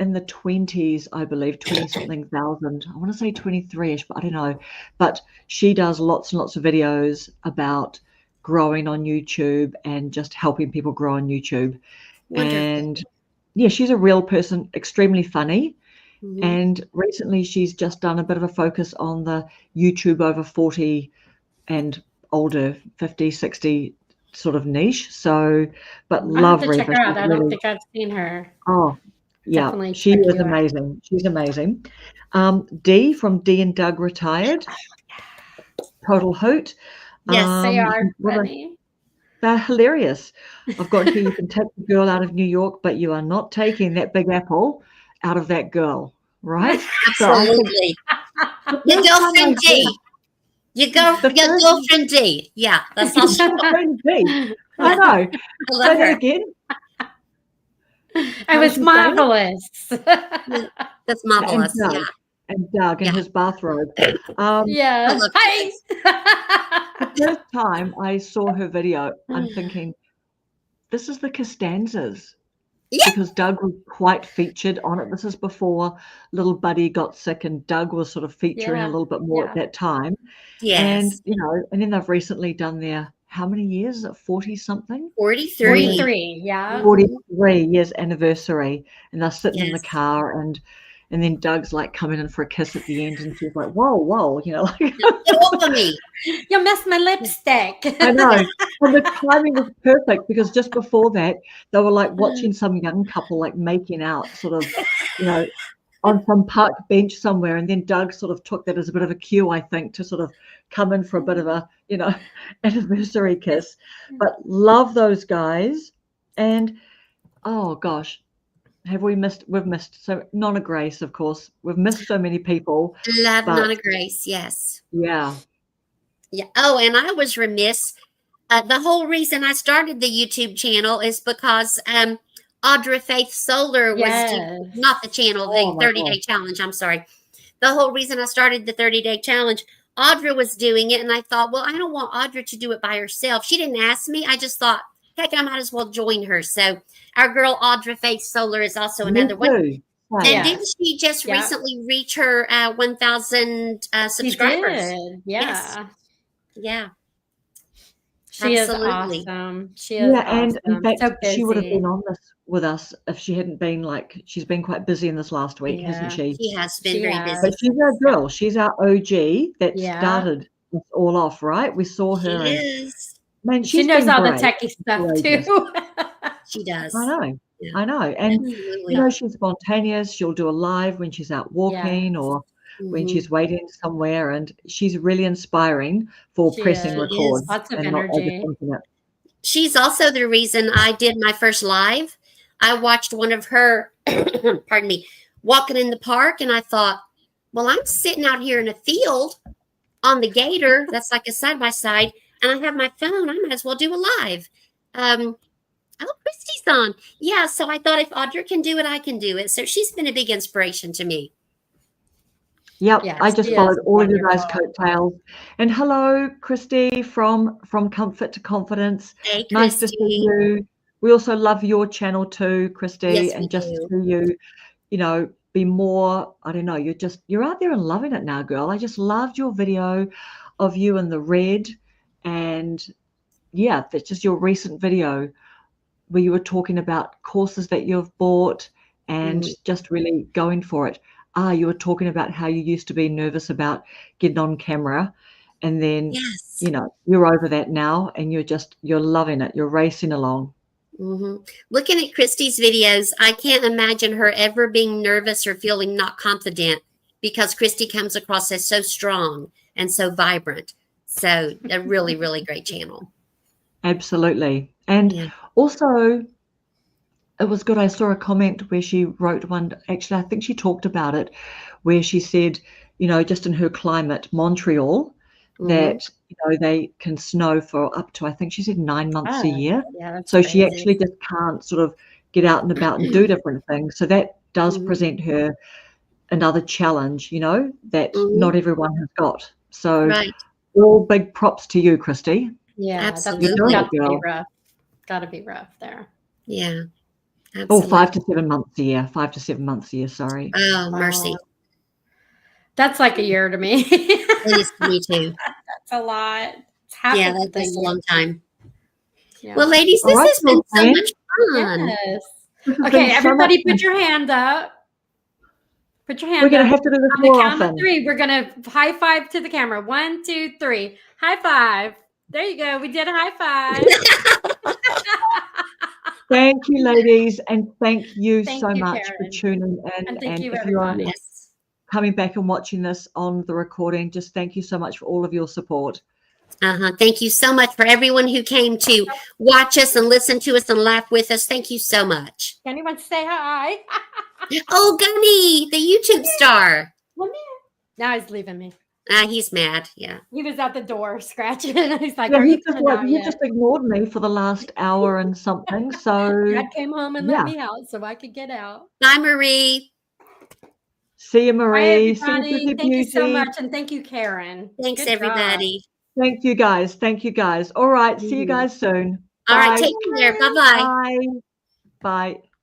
in the 20s, I believe, 20 something thousand. I want to say 23ish, but I don't know. But she does lots and lots of videos about growing on YouTube and just helping people grow on YouTube. Wonderful. And yeah, she's a real person, extremely funny. Mhm. And recently she's just done a bit of a focus on the YouTube over 40 and older, 50, 60 sort of niche. So, but I'll love have to check Reva. her out. She's I don't really- think I've seen her. Oh, yeah, Definitely she check is you out. amazing. She's amazing. Dee from Dee and Doug Retired. Total hoot. Yes, They are what a- funny. They're hilarious. I've got here, you can take the girl out of New York, but you are not taking that big apple out of that girl. right? Absolutely. Your girlfriend D. Your girlfriend D. Yeah, that's all she Girlfriend D. I know. I love Say that her. again. It was marvelous. That's marvelous. And Doug, Yeah. and Doug in his bathrobe. Yeah. love Hi. The first time I saw her video, I'm thinking, this is the Costanzas. Yeah. Because Doug was quite featured on it. This is before little Buddy got sick, and Doug was sort of featuring a little bit more at that time. Yes. And, you know, and then they've recently done their, how many years? Is it 40-something? 43. 43, yeah. 43 years anniversary. And they're sitting in the car, and then Doug's like coming in for a kiss at the end, and she's like, whoa, you know, like, Get off of me. You missed my lipstick. I know. And the timing was perfect, because just before that, they were like watching some young couple like making out, sort of, you know, on some park bench somewhere. And then Doug sort of took that as a bit of a cue, I think, to sort of come in for a bit of a, you know, anniversary kiss. But love those guys. And oh gosh, we've missed so Nonna Grace, of course. We've missed so many people. Love Nonna Grace, yes. Yeah. Yeah. Oh, and I was remiss. The whole reason I started the YouTube channel is because Audra Faith Solar was not the channel, the 30-day challenge. I'm sorry. The whole reason I started the 30-day challenge, Audra was doing it, and I thought, well, I don't want Audra to do it by herself. She didn't ask me. I just thought, heck, I might as well join her. So our girl Audra Faith Solar is also another one. And didn't she just recently reach her 1,000 subscribers? She did. Yeah. Yes. Yeah. She Absolutely. is awesome. She is awesome. And in fact, so she would have been on this with us if she hadn't been, like, she's been quite busy in this last week, hasn't she? She has been very busy. But she's our girl. She's our OG that started this all off, right? We saw her. She is. Man, she knows all the techie stuff too. She does. I know. Yeah. I know. And, you know, she's spontaneous. She'll do a live when she's out walking or when she's waiting somewhere. And she's really inspiring for pressing record. Lots of and energy. She's also the reason I did my first live. I watched one of her, pardon me, walking in the park. And I thought, well, I'm sitting out here in a field on the gator. That's like a side-by-side. And I have my phone. I might as well do a live. Oh, Christy's on. Yeah, so I thought if Audra can do it, I can do it. So she's been a big inspiration to me. Yep, I just followed all of you guys' coattails. And hello, Christy from Comfort to Confidence. Hey, nice to see you. We also love your channel too, Christy. Yes, and just to see you know, be more, I don't know, you're out there and loving it now, girl. I just loved your video of you in the red. And yeah, that's just your recent video where you were talking about courses that you've bought and just really going for it. You were talking about how you used to be nervous about getting on camera, and then, you know, you're over that now and you're loving it. You're racing along. Looking at Christy's videos, I can't imagine her ever being nervous or feeling not confident, because Christy comes across as so strong and so vibrant. So a really, really great channel. Absolutely. And also, it was good. I saw a comment where she wrote one. Actually, I think she talked about it, where she said, you know, just in her climate, Montreal, that, you know, they can snow for up to, I think she said 9 months a year. So crazy. she actually just can't sort of get out and about and do different things. So that does present her another challenge, you know, that not everyone has got. So all big props to you, Christy. Yeah, absolutely. Got to be rough. Got to be rough there. Yeah. Absolutely. 5 to 7 months a year. 5 to 7 months a year. Sorry. Oh, mercy. That's like a year to me. It is to me too. That's a lot. That's a long time. Yeah. Well, ladies, this has been so much fun. Yes. Okay, everybody, put your hand up. Put your hand up. We're going to have to do this more often. On the count of 3, we're going to high five to the camera. 1, 2, 3. High five. There you go. We did a high five. Thank you, ladies, and thank you so much for tuning in. And thank you, if everybody. you're coming back and watching this on the recording, just thank you so much for all of your support. Thank you so much for everyone who came to watch us and listen to us and laugh with us. Thank you so much. Gunny wants to say hi. Oh, Gunny, the YouTube star. Now he's leaving me. He's mad. Yeah. He was at the door scratching. He's like, Yeah, "Are you coming out he yet?" just ignored me for the last hour and something. So Dad came home and let me out so I could get out. Bye, Marie. See you, Marie. Bye, everybody. See you, Thank you so Beauty. much, and thank you, Karen. Thanks, Good everybody. job. Thank you, guys. Thank you, guys. All right. See you guys soon. All right. Bye. Take care. Bye-bye. Bye. Bye.